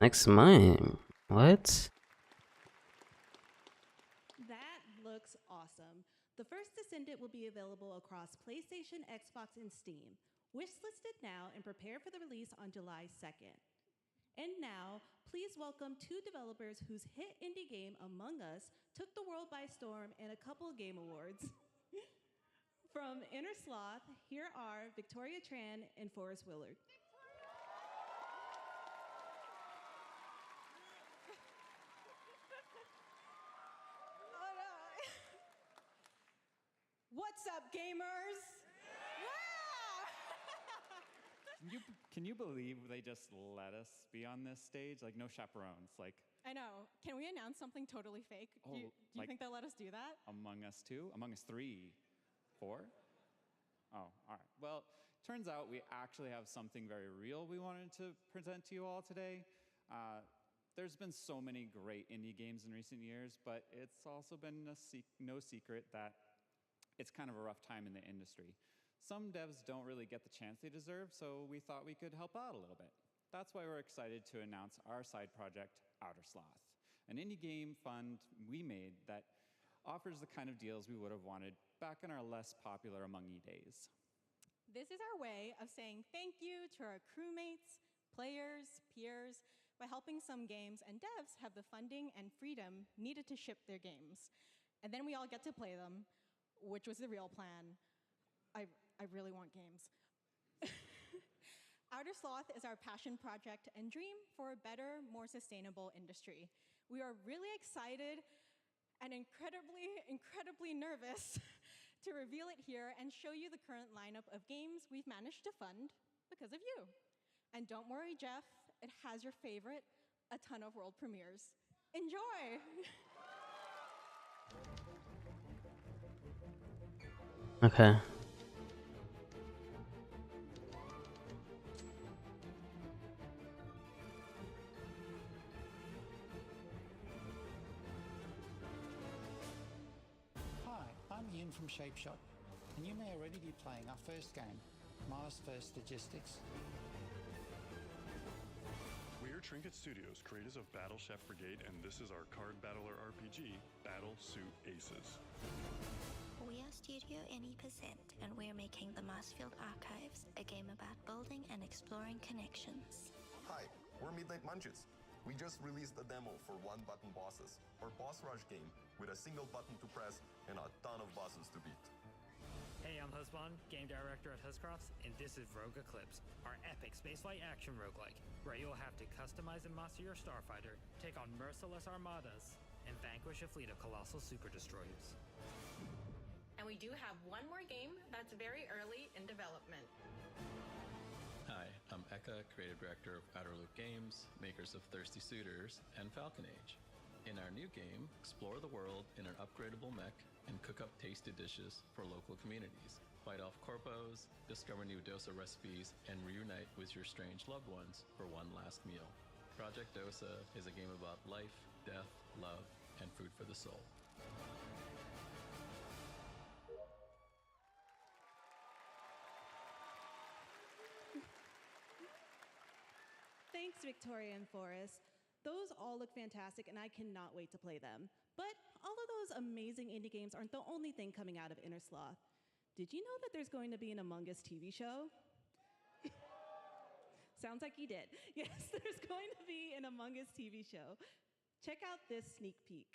Next month. What? That looks awesome. The first Descendant will be available across PlayStation, Xbox, and Steam. Wishlisted now and prepare for the release on July 2nd. And now, please welcome two developers whose hit indie game, Among Us, took the world by storm in a couple of game awards. From Inner Sloth, here are Victoria Tran and Forrest Willard. What's up, gamers? Can you believe they just let us be on this stage? Like, no chaperones. Like, I know. Can we announce something totally fake? Do you like think they'll let us do that? Among Us 2? Among Us 3? 4? Oh, all right. Well, turns out we actually have something very real we wanted to present to you all today. There's been so many great indie games in recent years, but it's also been no secret that it's kind of a rough time in the industry. Some devs don't really get the chance they deserve, so we thought we could help out a little bit. That's why we're excited to announce our side project, Outer Sloth, an indie game fund we made that offers the kind of deals we would have wanted back in our less popular Among Us days. This is our way of saying thank you to our crewmates, players, peers, by helping some games and devs have the funding and freedom needed to ship their games. And then we all get to play them, which was the real plan. I really want games. Outer Sloth is our passion project and dream for a better, more sustainable industry. We are really excited and incredibly nervous to reveal it here and show you the current lineup of games we've managed to fund because of you. And don't worry, Jeff, it has your favorite, a ton of world premieres. Enjoy! Okay. Hi, I'm Ian from Shapeshot, and you may already be playing our first game, Mars First Logistics. We're We're Trinket Studios, creators of Battle Chef Brigade, and this is our card battler RPG, Battle Suit Aces. We are Studio Any%, and we're making the Marsfield Archives, a game about building and exploring connections. Hi, we're Midnight Munches. We just released a demo for one-button bosses, our boss rush game with a single button to press and a ton of bosses to beat. Hey, I'm Husband, game director at Huscrofts, and this is Rogue Eclipse, our epic spaceflight action roguelike, where you'll have to customize and master your starfighter, take on merciless armadas, and vanquish a fleet of colossal super destroyers. And we do have one more game that's very early in development. Hi, I'm Eka, creative director of Outer Loop Games, makers of Thirsty Suitors and Falcon Age. In our new game, explore the world in an upgradable mech and cook up tasty dishes for local communities. Fight off corpos, discover new dosa recipes, and reunite with your strange loved ones for one last meal. Project Dosa is a game about life, death, love, and food for the soul. Thanks, Victoria and Forrest. Those all look fantastic, and I cannot wait to play them. But all of those amazing indie games aren't the only thing coming out of Inner Sloth. Did you know that there's going to be an Among Us TV show? Sounds like you did. Yes, there's going to be an Among Us TV show. Check out this sneak peek.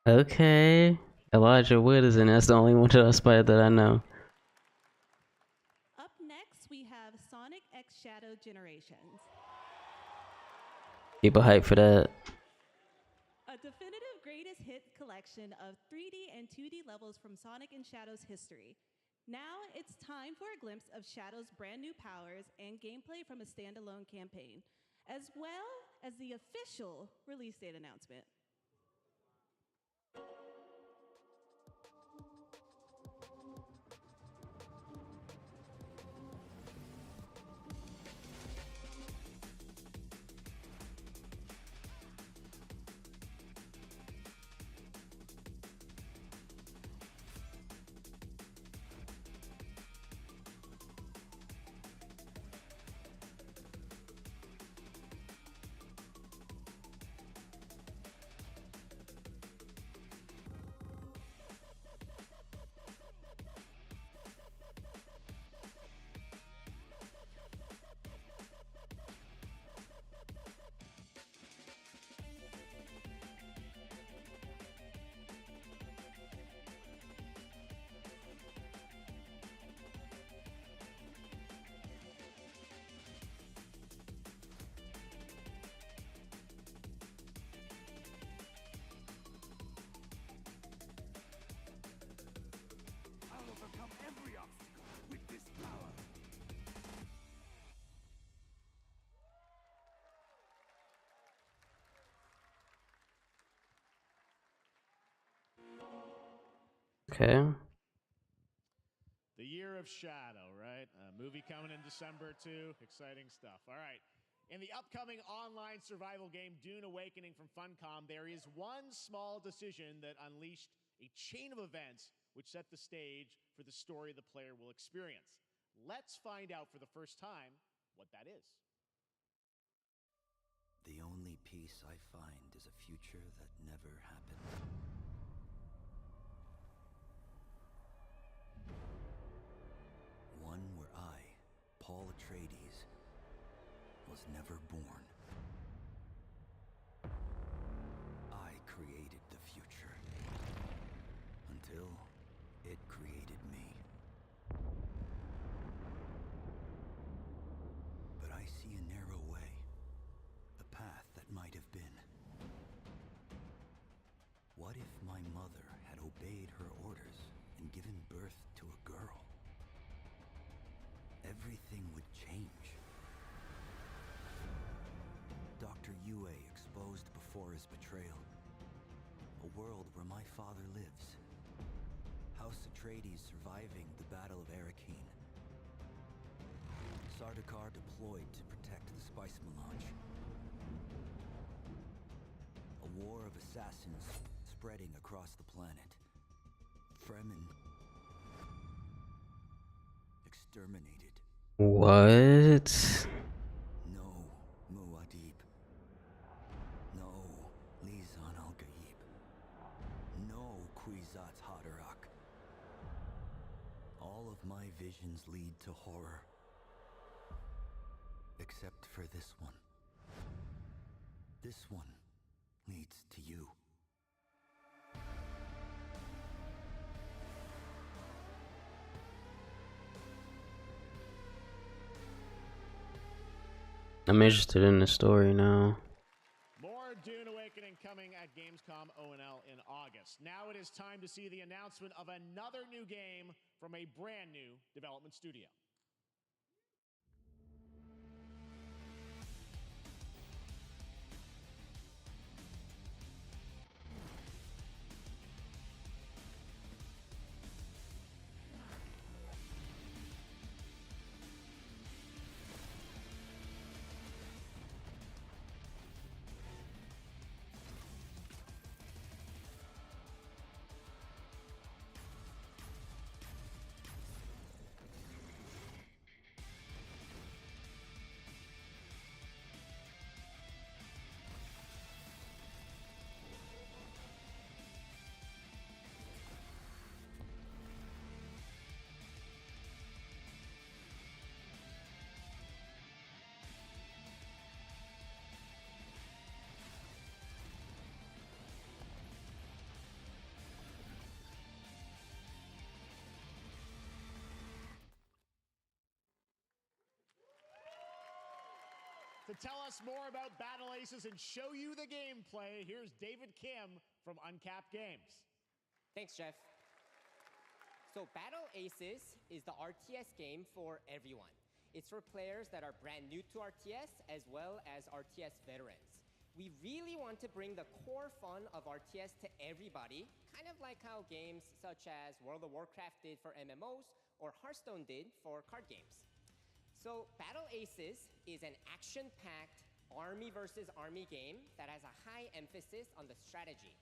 Okay. Elijah Wood is in it. That's the only one to Spider that I know. Up next, we have Sonic X Shadow Generations. People hype for that. A definitive greatest hit collection of 3D and 2D levels from Sonic and Shadow's history. Now it's time for a glimpse of Shadow's brand new powers and gameplay from a standalone campaign, as well as the official release date announcement. I'll overcome every obstacle with this power. Okay. The Year of Shadow, right? A movie coming in December, too. Exciting stuff. All right. In the upcoming online survival game, Dune Awakening from Funcom, there is one small decision that unleashed a chain of events which set the stage for the story the player will experience. Let's find out for the first time what that is. The only peace I find is a future that never happened. One where I, Paul Atreides, was never born. I created the future until it created me. before his betrayal. A world where my father lives. House Atreides surviving the Battle of Arrakeen. Sardaukar deployed to protect the spice melange. A war of assassins spreading across the planet. Fremen exterminated. What? No Muad'Dib. No Lisan al-Gaib. No Kwisatz Haderach. All of my visions lead to horror. Except for this one. This one leads to you. I'm interested in the story now. More Dune Awakening coming at Gamescom O&L in August. Now it is time to see the announcement of another new game from a brand new development studio. To tell us more about Battle Aces and show you the gameplay, here's David Kim from Uncapped Games. Thanks, Jeff. So Battle Aces is the RTS game for everyone. It's for players that are brand new to RTS as well as RTS veterans. We really want to bring the core fun of RTS to everybody, kind of like how games such as World of Warcraft did for MMOs or Hearthstone did for card games. So Battle Aces is an action-packed army versus army game that has a high emphasis on the strategy.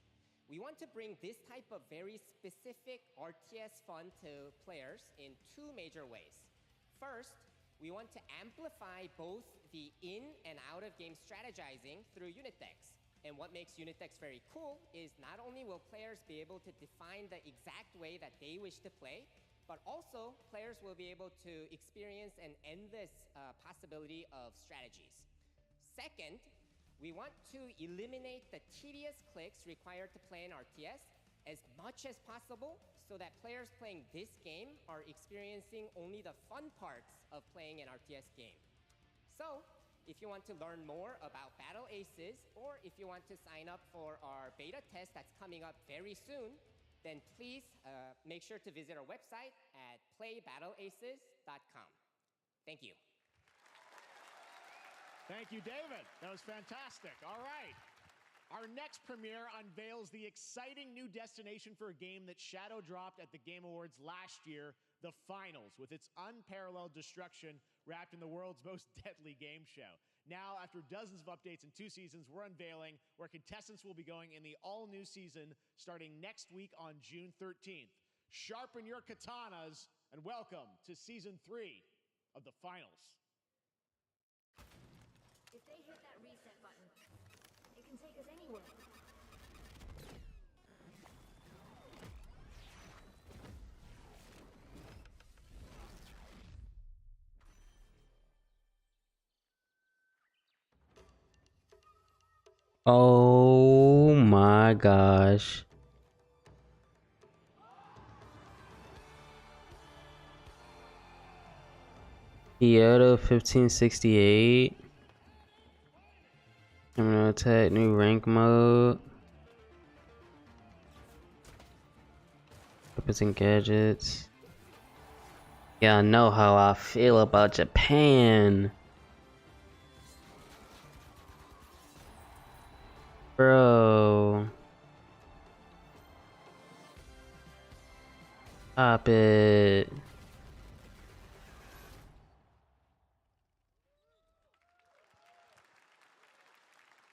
We want to bring this type of very specific RTS fun to players in two major ways. First, we want to amplify both the in and out-of-game strategizing through unit decks. And what makes unit decks very cool is not only will players be able to define the exact way that they wish to play, but also players will be able to experience an endless possibility of strategies. Second, we want to eliminate the tedious clicks required to play an RTS as much as possible so that players playing this game are experiencing only the fun parts of playing an RTS game. So, if you want to learn more about Battle Aces, or if you want to sign up for our beta test that's coming up very soon, then please make sure to visit our website at playbattleaces.com. Thank you. Thank you, David. That was fantastic. All right. Our next premiere unveils the exciting new destination for a game that shadow dropped at the Game Awards last year, the Finals, with its unparalleled destruction wrapped in the world's most deadly game show. Now, after dozens of updates in 2 seasons, we're unveiling where contestants will be going in the all-new season starting next week on June 13th. Sharpen your katanas and welcome to Season 3 of the Finals. If they hit that reset button, it can take us anywhere. Oh my gosh. Kyoto 1568. Criminal attack, new rank mode. Weapons and gadgets. Yeah, I know how I feel about Japan. Bro, Stop it.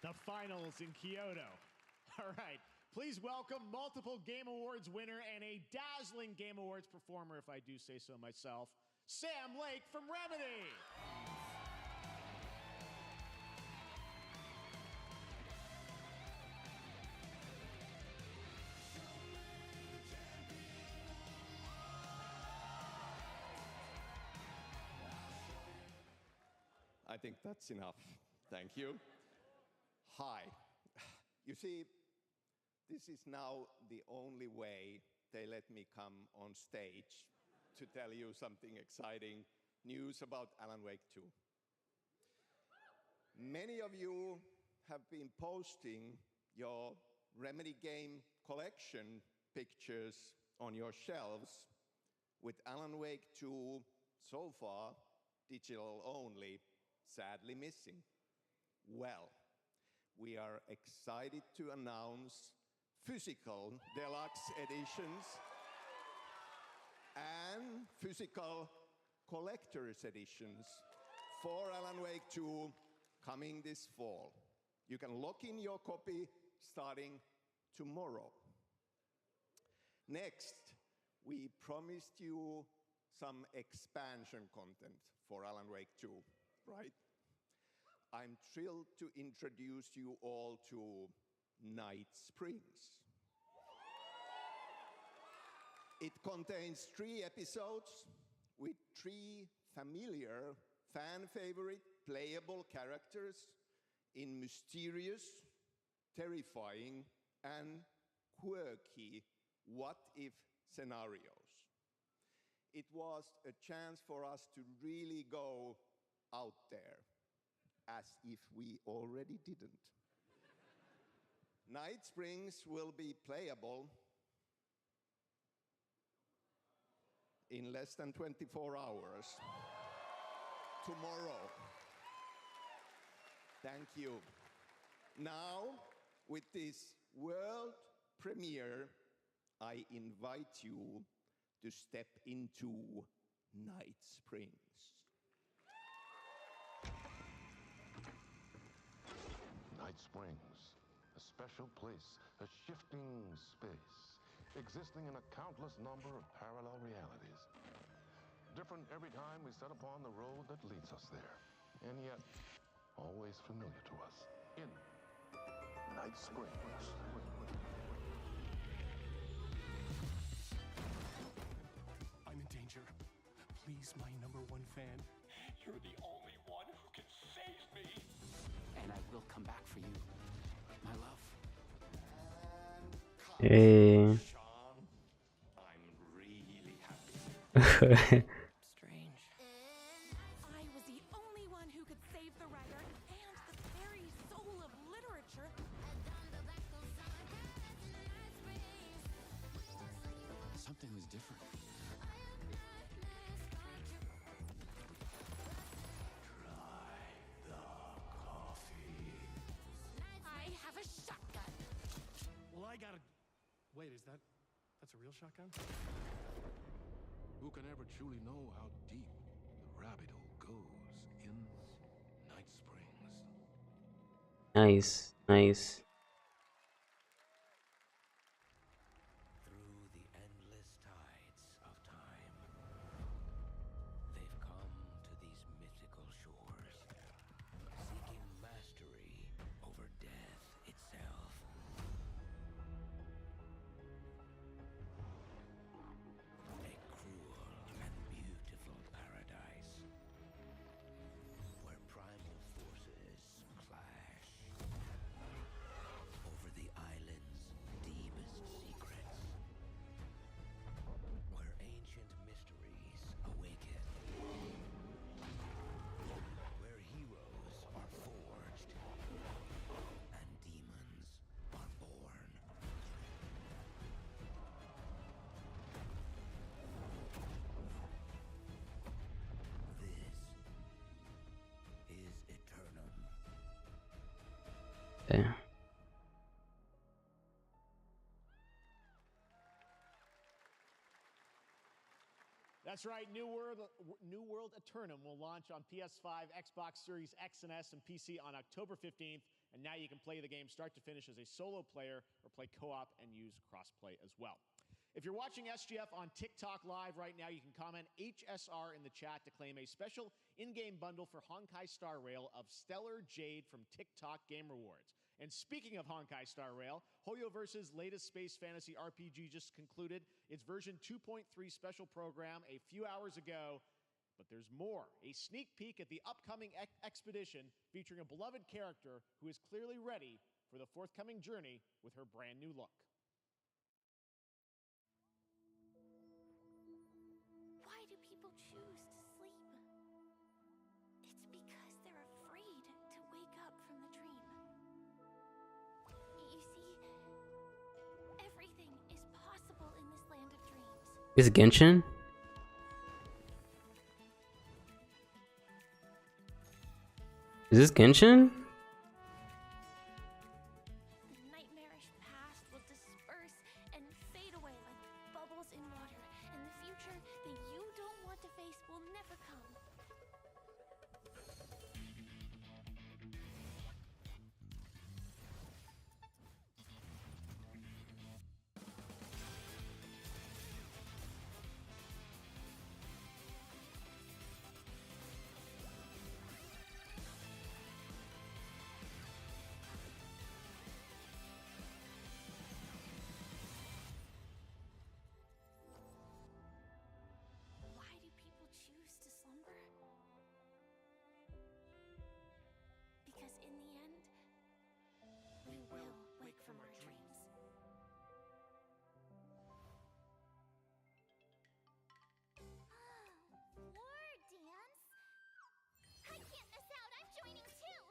The finals in Kyoto. All right, please welcome multiple Game Awards winner and a dazzling Game Awards performer, if I do say so myself, Sam Lake from Remedy. I think that's enough. Thank you. Hi. You see, this is now the only way they let me come on stage to tell you something exciting news about Alan Wake 2. Many of you have been posting your Remedy game collection pictures on your shelves with Alan Wake 2 so far digital only, sadly missing. Well, we are excited to announce physical deluxe editions and physical collector's editions for Alan Wake 2 coming this fall. You can lock in your copy starting tomorrow. Next, we promised you some expansion content for Alan Wake 2, right? I'm thrilled to introduce you all to Night Springs. It contains 3 episodes with 3 familiar, fan-favorite, playable characters in mysterious, terrifying, and quirky what-if scenarios. It was a chance for us to really go out there, as if we already didn't. Night Springs will be playable in less than 24 hours. Tomorrow. Thank you. Now, with this world premiere, I invite you to step into Night Springs. Night Springs, a special place, a shifting space, existing in a countless number of parallel realities. Different every time we set upon the road that leads us there, and yet always familiar to us in Night Springs. I'm in danger. Please, my #1 fan. You're the only one who can save me. And I will come back for you, my love. Hey. I'm really happy. Strange. I was the only one who could save the writer and the very soul of literature. Something was different. I have a shotgun. Well, I gotta... Wait, that's a real shotgun? Who can ever truly know how deep the rabbit hole goes in Night Springs? Nice, nice. Through the endless tides of time, they've come to these mythical shores, seeking mastery over death itself. A cruel and beautiful paradise, where primal forces clash over the island's deepest secrets, where ancient mysteries awaken, where heroes are forged and demons are born. This is Eternum. Yeah. That's right. New World Eternum will launch on PS5, Xbox Series X and S, and PC on October 15th. And now you can play the game start to finish as a solo player or play co-op and use crossplay as well. If you're watching SGF on TikTok Live right now, you can comment HSR in the chat to claim a special in-game bundle for Honkai Star Rail of Stellar Jade from TikTok Game Rewards. And speaking of Honkai Star Rail, Hoyoverse's latest space fantasy RPG just concluded its version 2.3 special program a few hours ago. But there's more. A sneak peek at the upcoming expedition featuring a beloved character who is clearly ready for the forthcoming journey with her brand new look. Why do people choose to sleep? It's because they're afraid to wake up from the dream. You see, everything is possible in this land of dreams. Is it Genshin? Is this Genshin? The nightmarish past will disperse and fade away like bubbles in water, and the future that you don't want to face will never come. Why do people choose to slumber? Because in the end, we will wake from our dreams. War dance? I can't miss out. I'm joining too.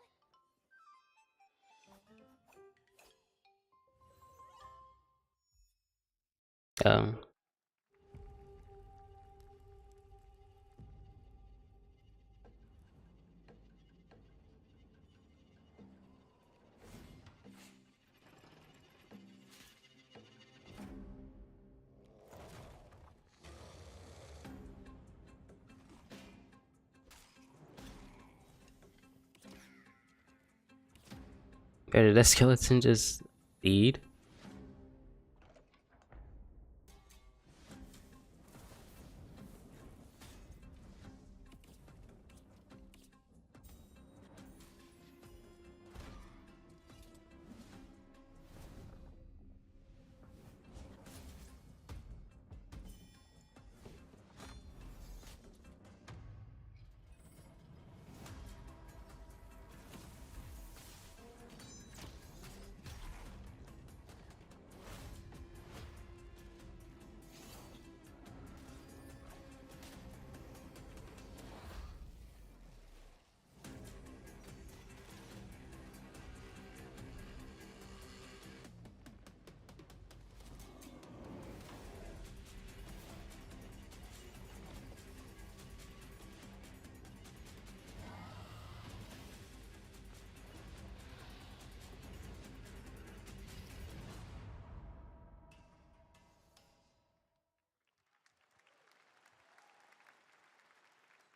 Did that skeleton just feed?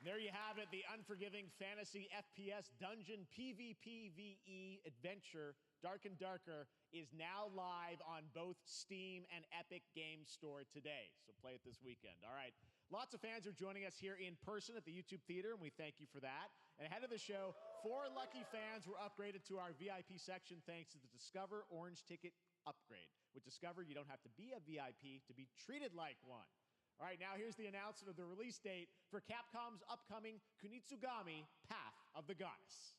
There you have it, the unforgiving fantasy FPS dungeon PvPvE adventure, Dark and Darker, is now live on both Steam and Epic Game Store today. So play it this weekend. All right. Lots of fans are joining us here in person at the YouTube Theater, and we thank you for that. And ahead of the show, 4 lucky fans were upgraded to our VIP section thanks to the Discover Orange Ticket upgrade. With Discover, you don't have to be a VIP to be treated like one. All right, now here's the announcement of the release date for Capcom's upcoming Kunitsugami Path of the Goddess.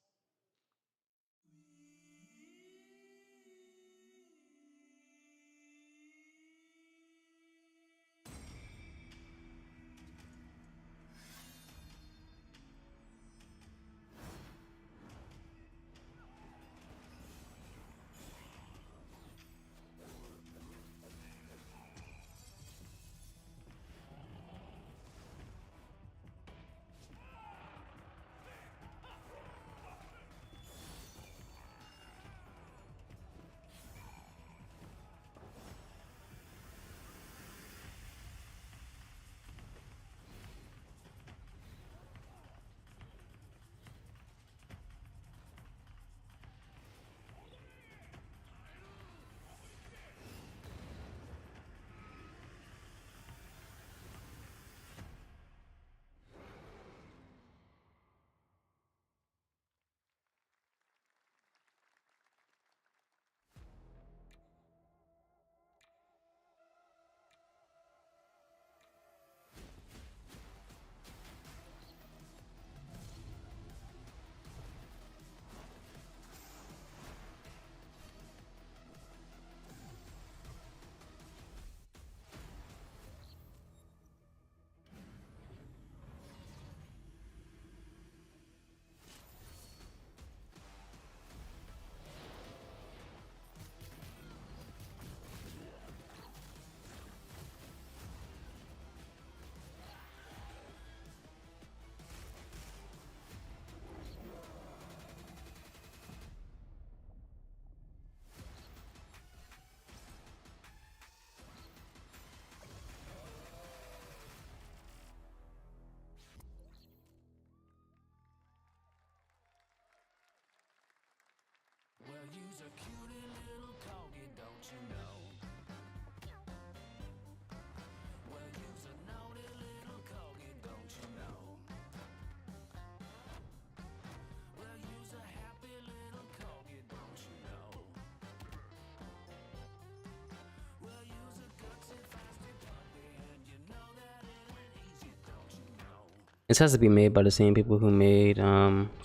This has to be made by the same people who made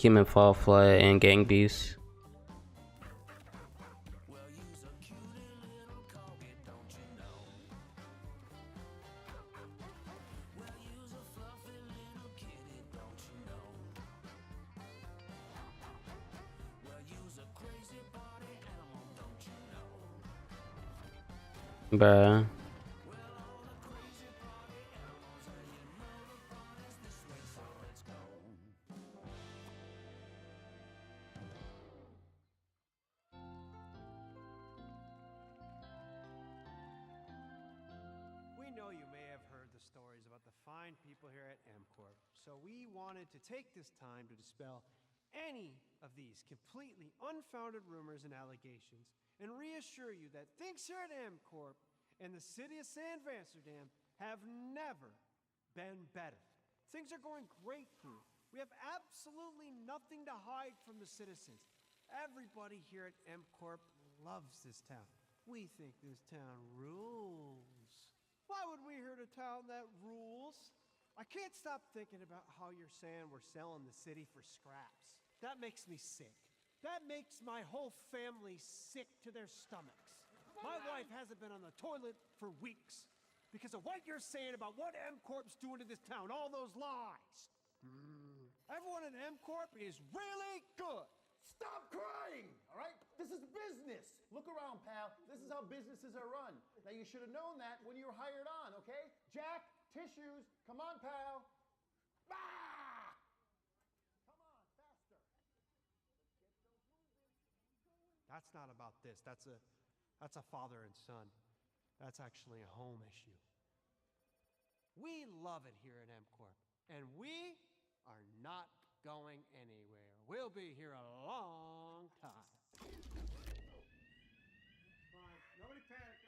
Human Fall Flat and Gang Beasts. Bruh. We know you may have heard the stories about the fine people here at MCorp, so we wanted to take this time to dispel any of these completely unfounded rumors and allegations and reassure you that things here at MCorp and the city of San Vansterdam have never been better. Things are going great here. We have absolutely nothing to hide from the citizens. Everybody here at MCorp loves this town. We think this town rules. Why would we here at a town that rules? I can't stop thinking about how you're saying we're selling the city for scraps. That makes me sick. That makes my whole family sick to their stomachs. My wife hasn't been on the toilet for weeks because of what you're saying about what MCorp's doing to this town, all those lies. Everyone at MCorp is really good. Stop crying, all right? This is business. Look around, pal. This is how businesses are run. Now, you should have known that when you were hired on, okay? Jack, tissues. Come on, pal. Ah! Come on, faster. That's not about this. That's a father and son. That's actually a home issue. We love it here at MCorp, and we are not going anywhere. We'll be here a long time. Fine. Nobody panic.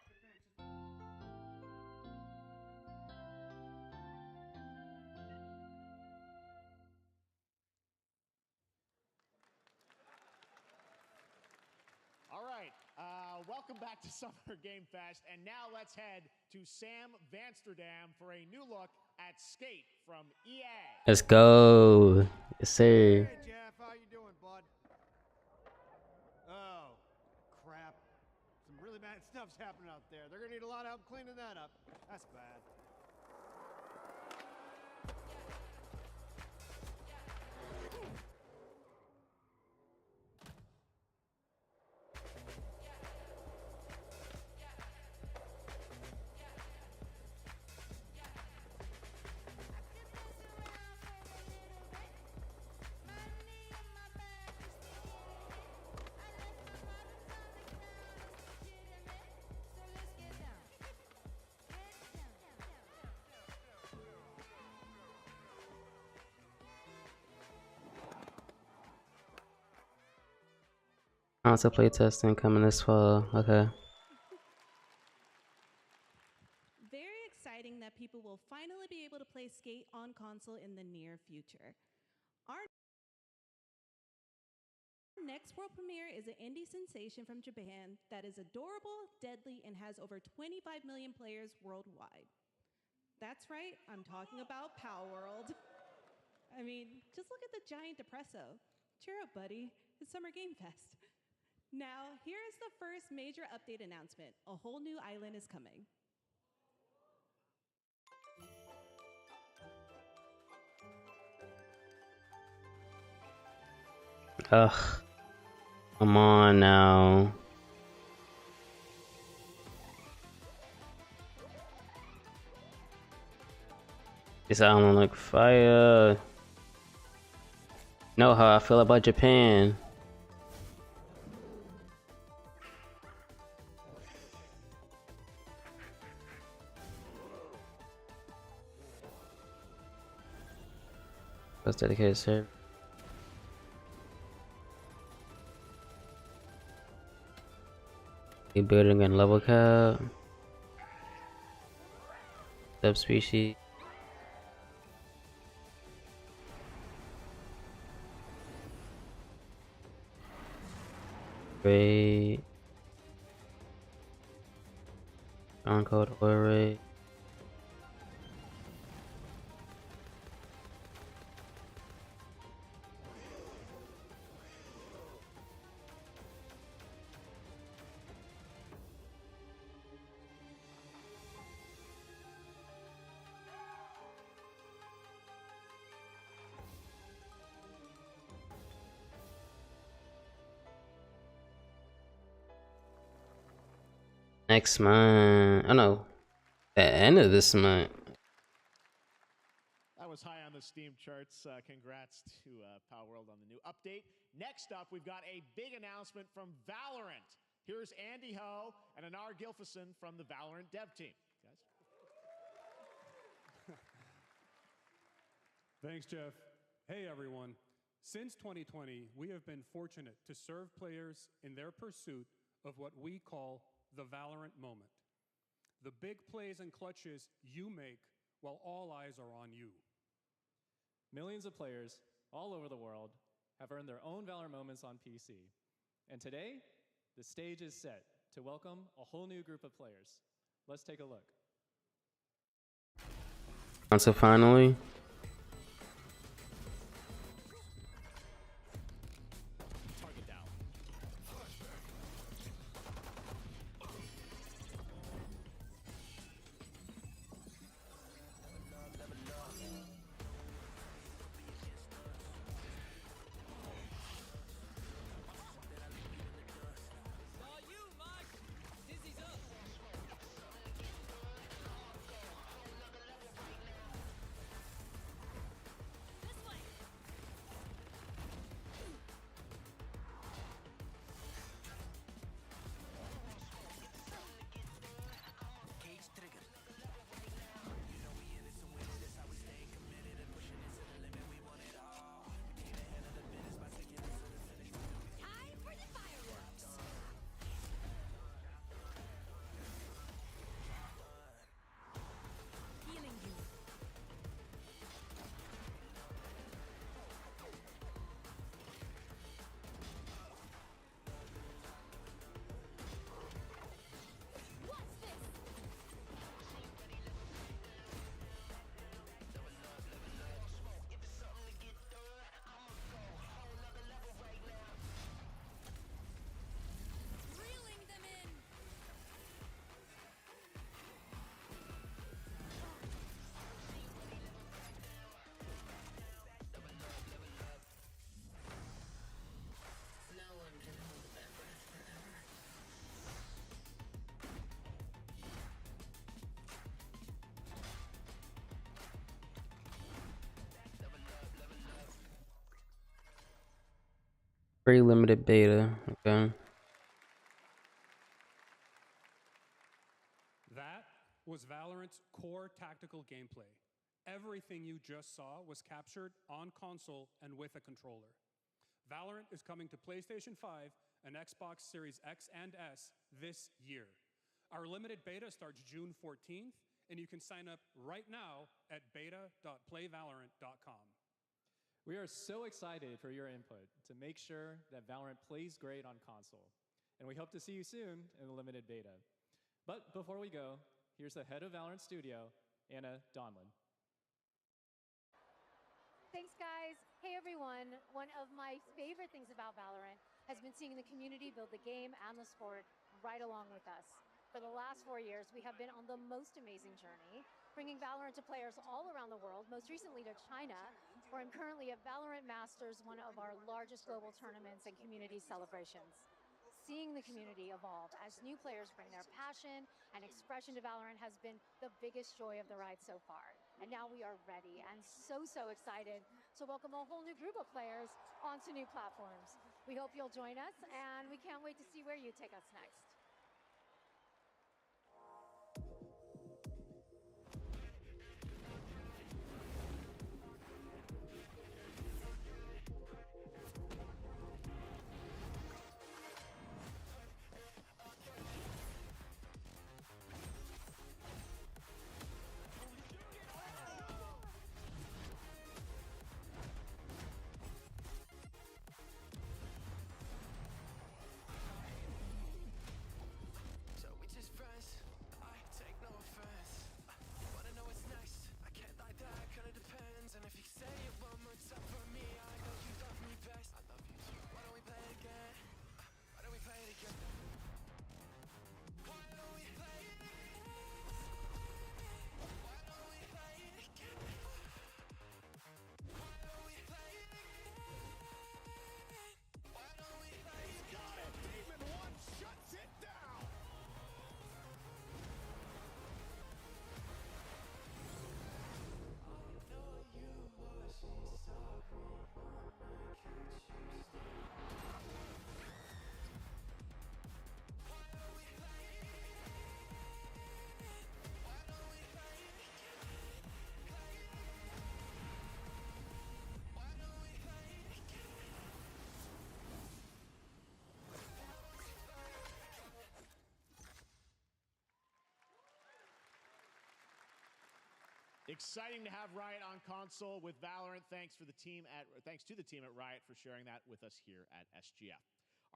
All right, welcome back to Summer Game Fest, and now let's head to Sam Vansterdam for a new look at Skate from EA. Let's go. Yes, sir. Hey, Jeff, how you doing, bud? Oh, crap. Some really bad stuff's happening out there. They're gonna need a lot of help cleaning that up. That's bad. Console playtesting coming this fall. Okay. Very exciting that people will finally be able to play Skate on console in the near future. Our next world premiere is an indie sensation from Japan that is adorable, deadly, and has over 25 million players worldwide. That's right, I'm talking about Palworld. I mean, just look at the giant depresso. Cheer up, buddy. It's Summer Game Fest. Now, here is the first major update announcement. A whole new island is coming. Ugh. Come on now. This island look fire. Know how I feel about Japan. That's dedicated server. Building and level cap. Subspecies. Great. Code oil rate. Next month. Oh no. The end of this month. That was high on the Steam charts. Congrats to Palworld on the new update. Next up, we've got a big announcement from Valorant. Here's Andy Ho and Anar Gilfison from the Valorant dev team. Guys. Thanks, Jeff. Hey, everyone. Since 2020, we have been fortunate to serve players in their pursuit of what we call the Valorant moment. The big plays and clutches you make while all eyes are on you. Millions of players all over the world have earned their own Valorant moments on PC. And today, the stage is set to welcome a whole new group of players. Let's take a look. So finally. Target down. Very limited beta. Okay. That was Valorant's core tactical gameplay. Everything you just saw was captured on console and with a controller. Valorant is coming to PlayStation 5 and Xbox Series X and S this year. Our limited beta starts June 14th, and you can sign up right now at beta.playvalorant.com. We are so excited for your input to make sure that Valorant plays great on console. And we hope to see you soon in the limited beta. But before we go, here's the head of Valorant Studio, Anna Donlin. Thanks, guys. Hey, everyone. One of my favorite things about Valorant has been seeing the community build the game and the sport right along with us. For the last 4 years, we have been on the most amazing journey, bringing Valorant to players all around the world, most recently to China, where I'm currently at Valorant Masters, one of our largest global tournaments and community celebrations. Seeing the community evolve as new players bring their passion and expression to Valorant has been the biggest joy of the ride so far. And now we are ready and so excited to welcome a whole new group of players onto new platforms. We hope you'll join us, and we can't wait to see where you take us next. Exciting to have Riot on console with Valorant. Thanks to the team at Riot for sharing that with us here at SGF.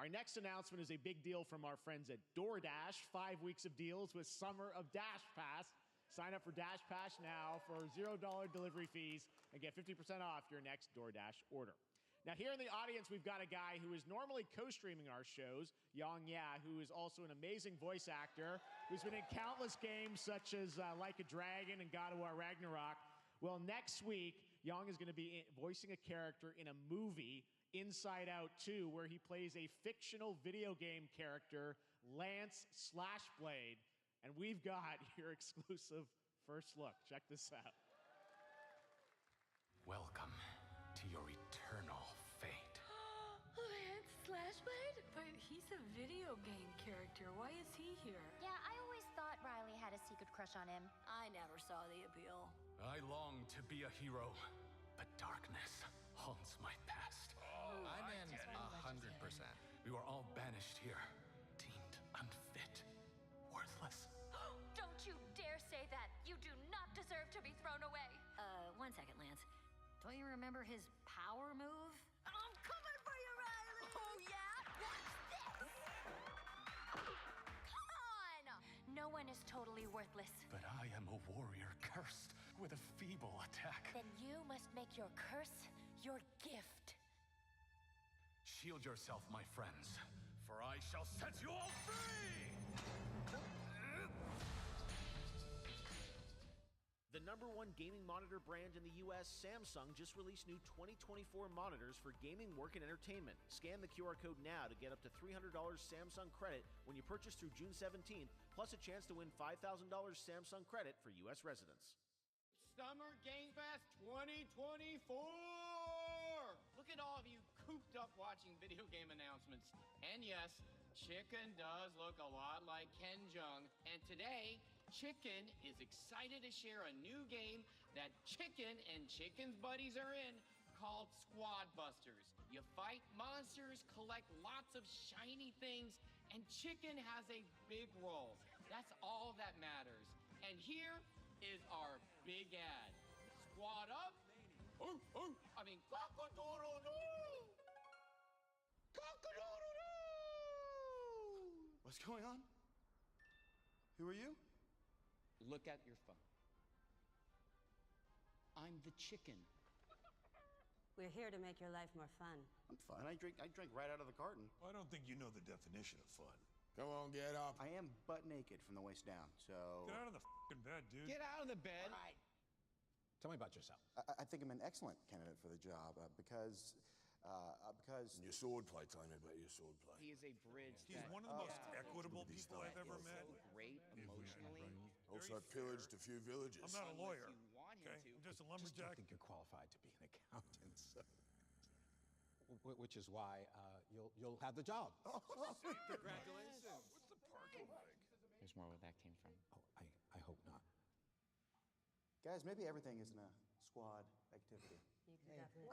Our next announcement is a big deal from our friends at DoorDash. 5 weeks of deals with Summer of Dash Pass. Sign up for Dash Pass now for $0 delivery fees and get 50% off your next DoorDash order. Now, here in the audience, we've got a guy who is normally co-streaming our shows, Yang Ya, who is also an amazing voice actor, who's been in countless games such as Like a Dragon and God of War Ragnarok. Well, next week, Yang is going to be voicing a character in a movie, Inside Out 2, where he plays a fictional video game character, Lance Slashblade. And we've got your exclusive first look. Check this out. Welcome to your eternal fate. Lance Slashblade? But he's a video game character. Why is he here? Yeah, I always thought Riley had a secret crush on him. I never saw the appeal. I long to be a hero, but darkness haunts my past. I'm in 100%. We were all banished here, deemed unfit, worthless. Don't you dare say that! You do not deserve to be thrown away! 1 second, Lance. Don't you remember his power move? I'm coming for you, Riley! Oh, yeah? Watch this! Come on! No one is totally worthless. But I am a warrior cursed with a feeble attack. Then you must make your curse your gift. Shield yourself, my friends, for I shall set you all free! The #1 gaming monitor brand in the US, Samsung, just released new 2024 monitors for gaming, work, and entertainment. Scan the QR code now to get up to $300 Samsung credit when you purchase through June 17th, plus a chance to win $5,000 Samsung credit for US residents. Summer Game Fest 2024! Look at all of you cooped up watching video game announcements. And yes, Chicken does look a lot like Ken Jeong. And today, Chicken is excited to share a new game that Chicken and Chicken's buddies are in called Squad Busters. You fight monsters, collect lots of shiny things, and Chicken has a big role. That's all that matters. And here is our big ad. Squad up. Cock-a-doodle-doo! Cock-a-doodle-doo! What's going on? Who are you? Look at your phone. I'm the chicken. We're here to make your life more fun. I'm fine. I drink right out of the carton. I don't think you know the definition of fun. Come on, get up. I am butt naked from the waist down, so... Get out of the f***ing bed, dude. Get out of the bed. All right. Tell me about yourself. I think I'm an excellent candidate for the job because... And your swordplay, tell me about your swordplay. He is a bridge. He's one of the most equitable people I've ever met. Great emotionally. Also, I pillaged a few villages. I'm not a lawyer. Okay? I'm just a lumberjack. I think you're qualified to be an accountant, so. Which is why you'll have the job. Congratulations. What's the parking like? There's more where that came from. Oh, I hope not. Guys, maybe everything isn't a squad activity. You could definitely.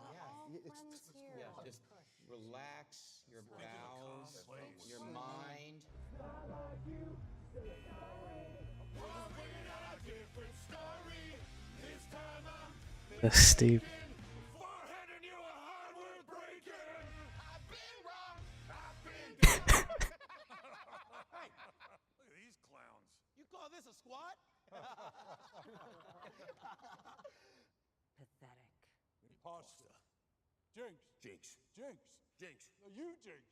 Yeah, just relax your bowels, your mind. Steve. Hey, look at these clowns. You call this a squad? Pathetic. Pasta. Jinx. Jinx. Jinx. Jinx. No, you Jinx.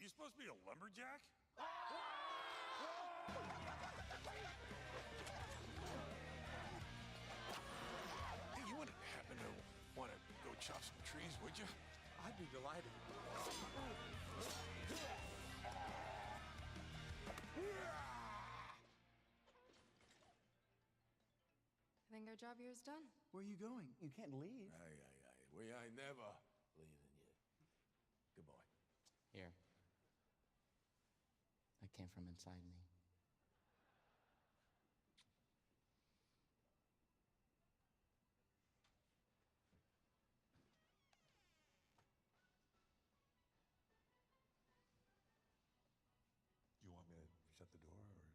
You supposed to be a lumberjack? Hey, you wouldn't happen to want to go chop some trees, would you? I'd be delighted. I think our job here is done. Where are you going? You can't leave. Aye. We ain't never leaving you. Goodbye. Here. That came from inside me. You want me to shut the door, or?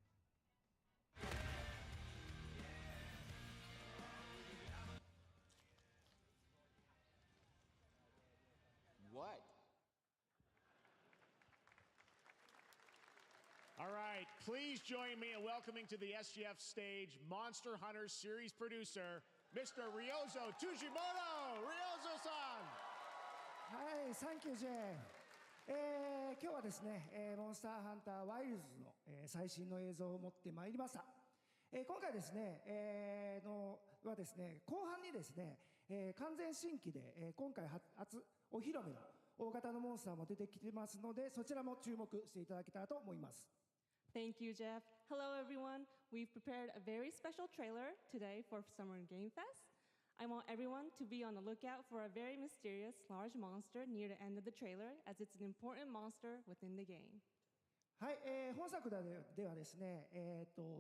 right, please join me in welcoming to the SGF stage Monster Hunter series producer, Mr. Ryozo Tujimoto. Ryozo-san. はい、サンキュージェーン。今日はですね、モンスターハンターワイルズの、最新の映像を持ってまいりました。今回ですね、はですね、後半にですね、完全新規で、今回初お披露目の大型のモンスターも出てきてますので、そちらも注目していただけたらと思います。Thank you, Jeff. Hello, everyone. We've prepared a very special trailer today for Summer Game Fest. I want everyone to be on the lookout for a very mysterious large monster near the end of the trailer, as it's an important monster within the game. はい、本作ではですね、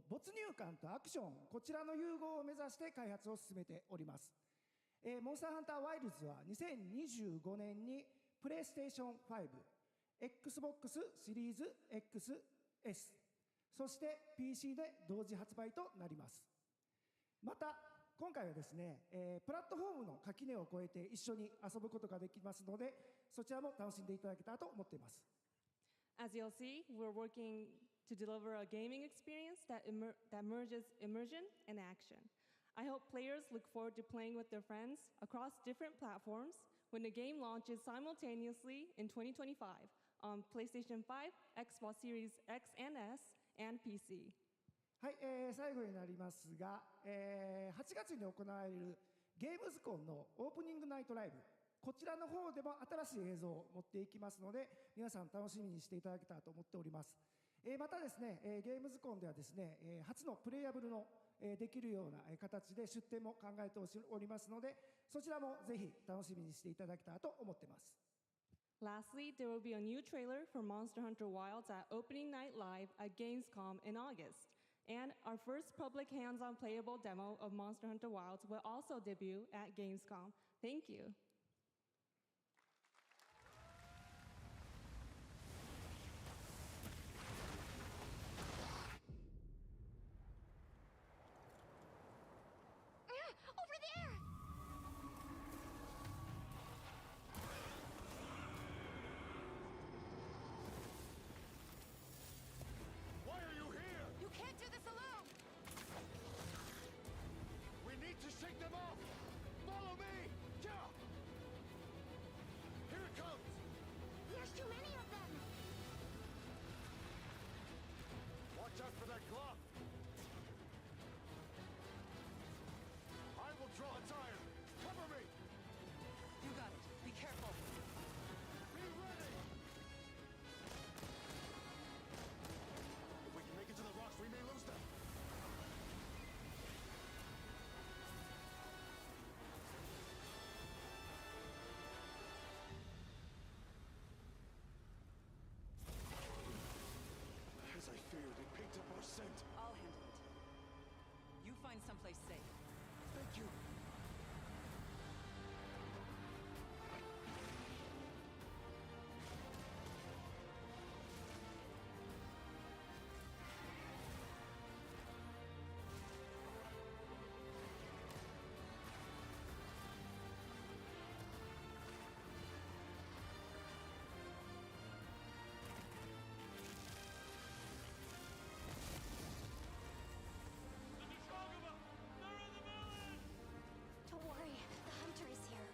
没入感とアクション、こちらの融合を目指して開発を進めております。モンスターハンターワイルズは2025年にプレイステーション5、Xbox シリーズ XS、そして PC で同時発売となります。また、今回はですね、プラットフォームの垣根を越えて一緒に遊ぶことができますので、そちらも楽しんでいただけたらと思っています。As you'll see, we're working to deliver a gaming experience that merges immersion and action. I hope players look forward to playing with their friends across different platforms when the game launches simultaneously in 2025 on PlayStation 5, Xbox Series X and S, and PC. はい、最後になりますが、8月に行われるゲームズコンのオープニングナイトライブ、こちらの方でも新しい映像を持っていきますので、皆さん楽しみにしていただけたらと思っております。またですね、ゲームズコンではですね、初のプレイヤブルのできるような形で出展も考えておりますので、そちらもぜひ楽しみにしていただけたらと思っています。Lastly, there will be a new trailer for Monster Hunter Wilds at Opening Night Live at Gamescom in August. And our first public hands-on playable demo of Monster Hunter Wilds will also debut at Gamescom. Thank you. Over there! Why are you here? You can't do this alone! We need to shake them off! Follow me! Yeah! Here it comes! There's too many of them! Watch out for that glove! I will draw its iron! Cover me! You got it. Be careful. Be ready! If we can make it to the rocks, we may lose them! As I feared, it picked up our scent. I'll handle it. You find someplace safe. Thank you. Don't worry, the hunter is here.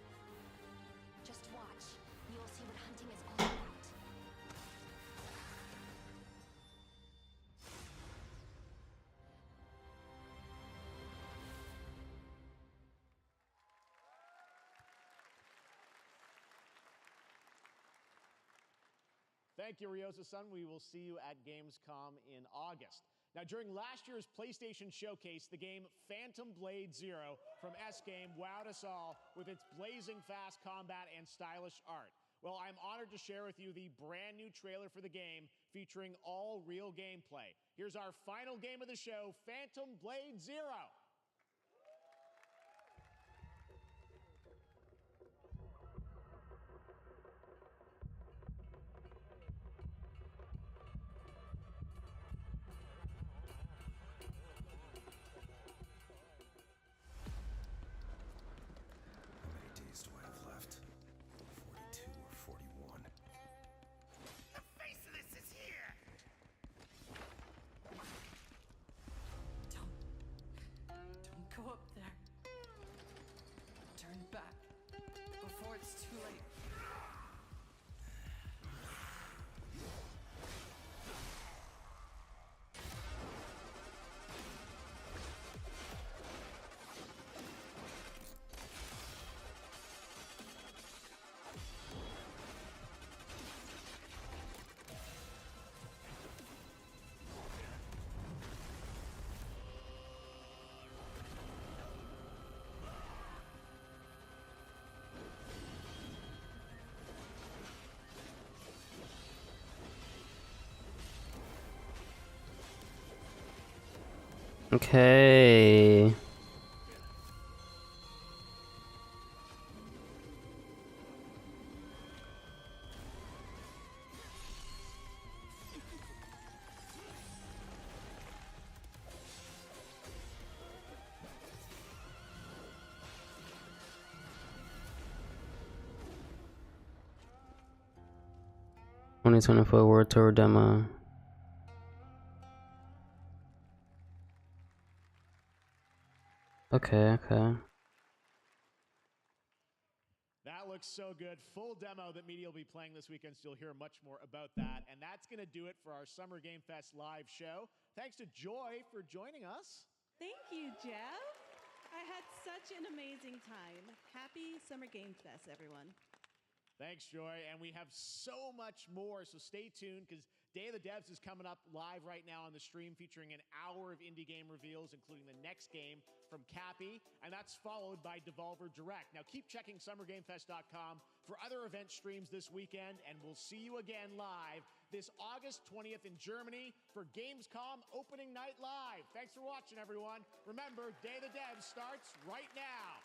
Just watch. You'll see what hunting is all about. Thank you, Ryozo-san. We will see you at Gamescom in August. Now, during last year's PlayStation Showcase, the game Phantom Blade Zero from S-Game wowed us all with its blazing fast combat and stylish art. Well, I'm honored to share with you the brand new trailer for the game featuring all real gameplay. Here's our final game of the show, Phantom Blade Zero. How many days do I have left? 42 or 41? The face of this is here! late. Okay. (2024) World Tour demo. Okay. That looks so good. Full demo that media will be playing this weekend, so you'll hear much more about that. And that's going to do it for our Summer Game Fest live show. Thanks to Joy for joining us. Thank you, Jeff. I had such an amazing time. Happy Summer Game Fest, everyone. Thanks, Joy. And we have so much more, so stay tuned because Day of the Devs is coming up live right now on the stream, featuring an hour of indie game reveals, including the next game from Cappy, and that's followed by Devolver Direct. Now keep checking SummerGameFest.com for other event streams this weekend, and we'll see you again live this August 20th in Germany for Gamescom Opening Night Live. Thanks for watching, everyone. Remember, Day of the Devs starts right now.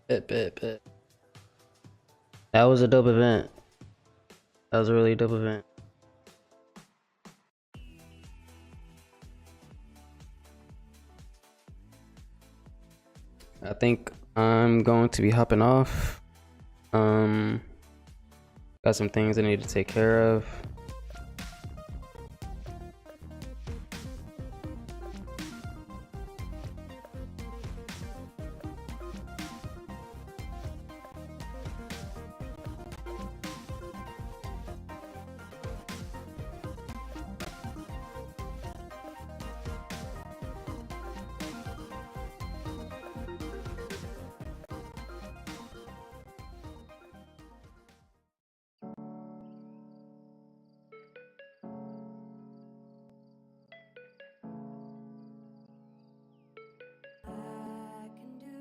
Bet. That was a dope event. That was a really dope event. I think I'm going to be hopping off. Got some things I need to take care of.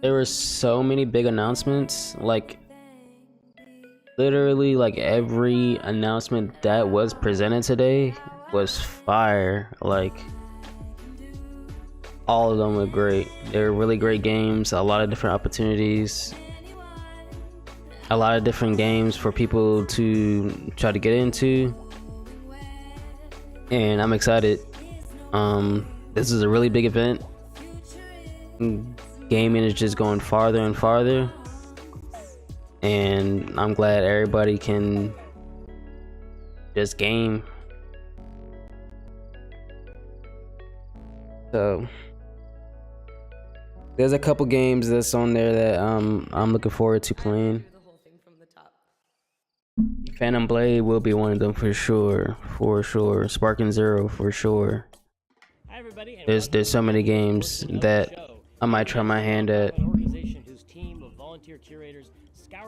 There were so many big announcements, like literally like every announcement that was presented today was fire. Like all of them were great. They were really great games, a lot of different opportunities, a lot of different games for people to try to get into, and I'm excited. This is a really big event. Gaming is just going farther and farther, and I'm glad everybody can just game. So there's a couple games that's on there that I'm looking forward to playing. Phantom Blade will be one of them for sure. Sparking Zero for sure. Hi everybody, There's so many games that I might try my hand at.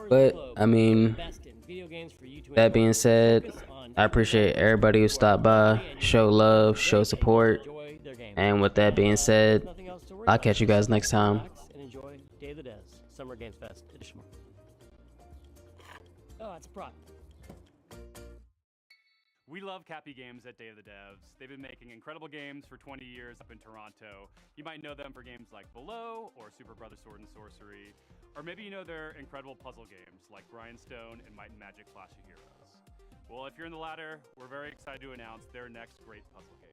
But I mean, that being said, I appreciate everybody who stopped by, show love, show support, and with that being said, I'll catch you guys next time. And enjoy Day of the Devs, Summer Games Fest edition. Oh, that's a prop. We love Cappy Games at Day of the Devs. They've been making incredible games for 20 years up in Toronto. You might know them for games like Below or Super Brother Sword and Sorcery, or maybe you know their incredible puzzle games like Grindstone and Might and Magic Clash of Heroes. Well, if you're in the latter, we're very excited to announce their next great puzzle game.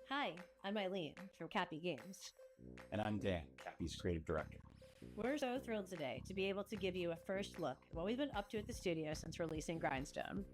Hi, I'm Eileen from Cappy Games. And I'm Dan, Cappy's creative director. We're so thrilled today to be able to give you a first look at what we've been up to at the studio since releasing Grindstone.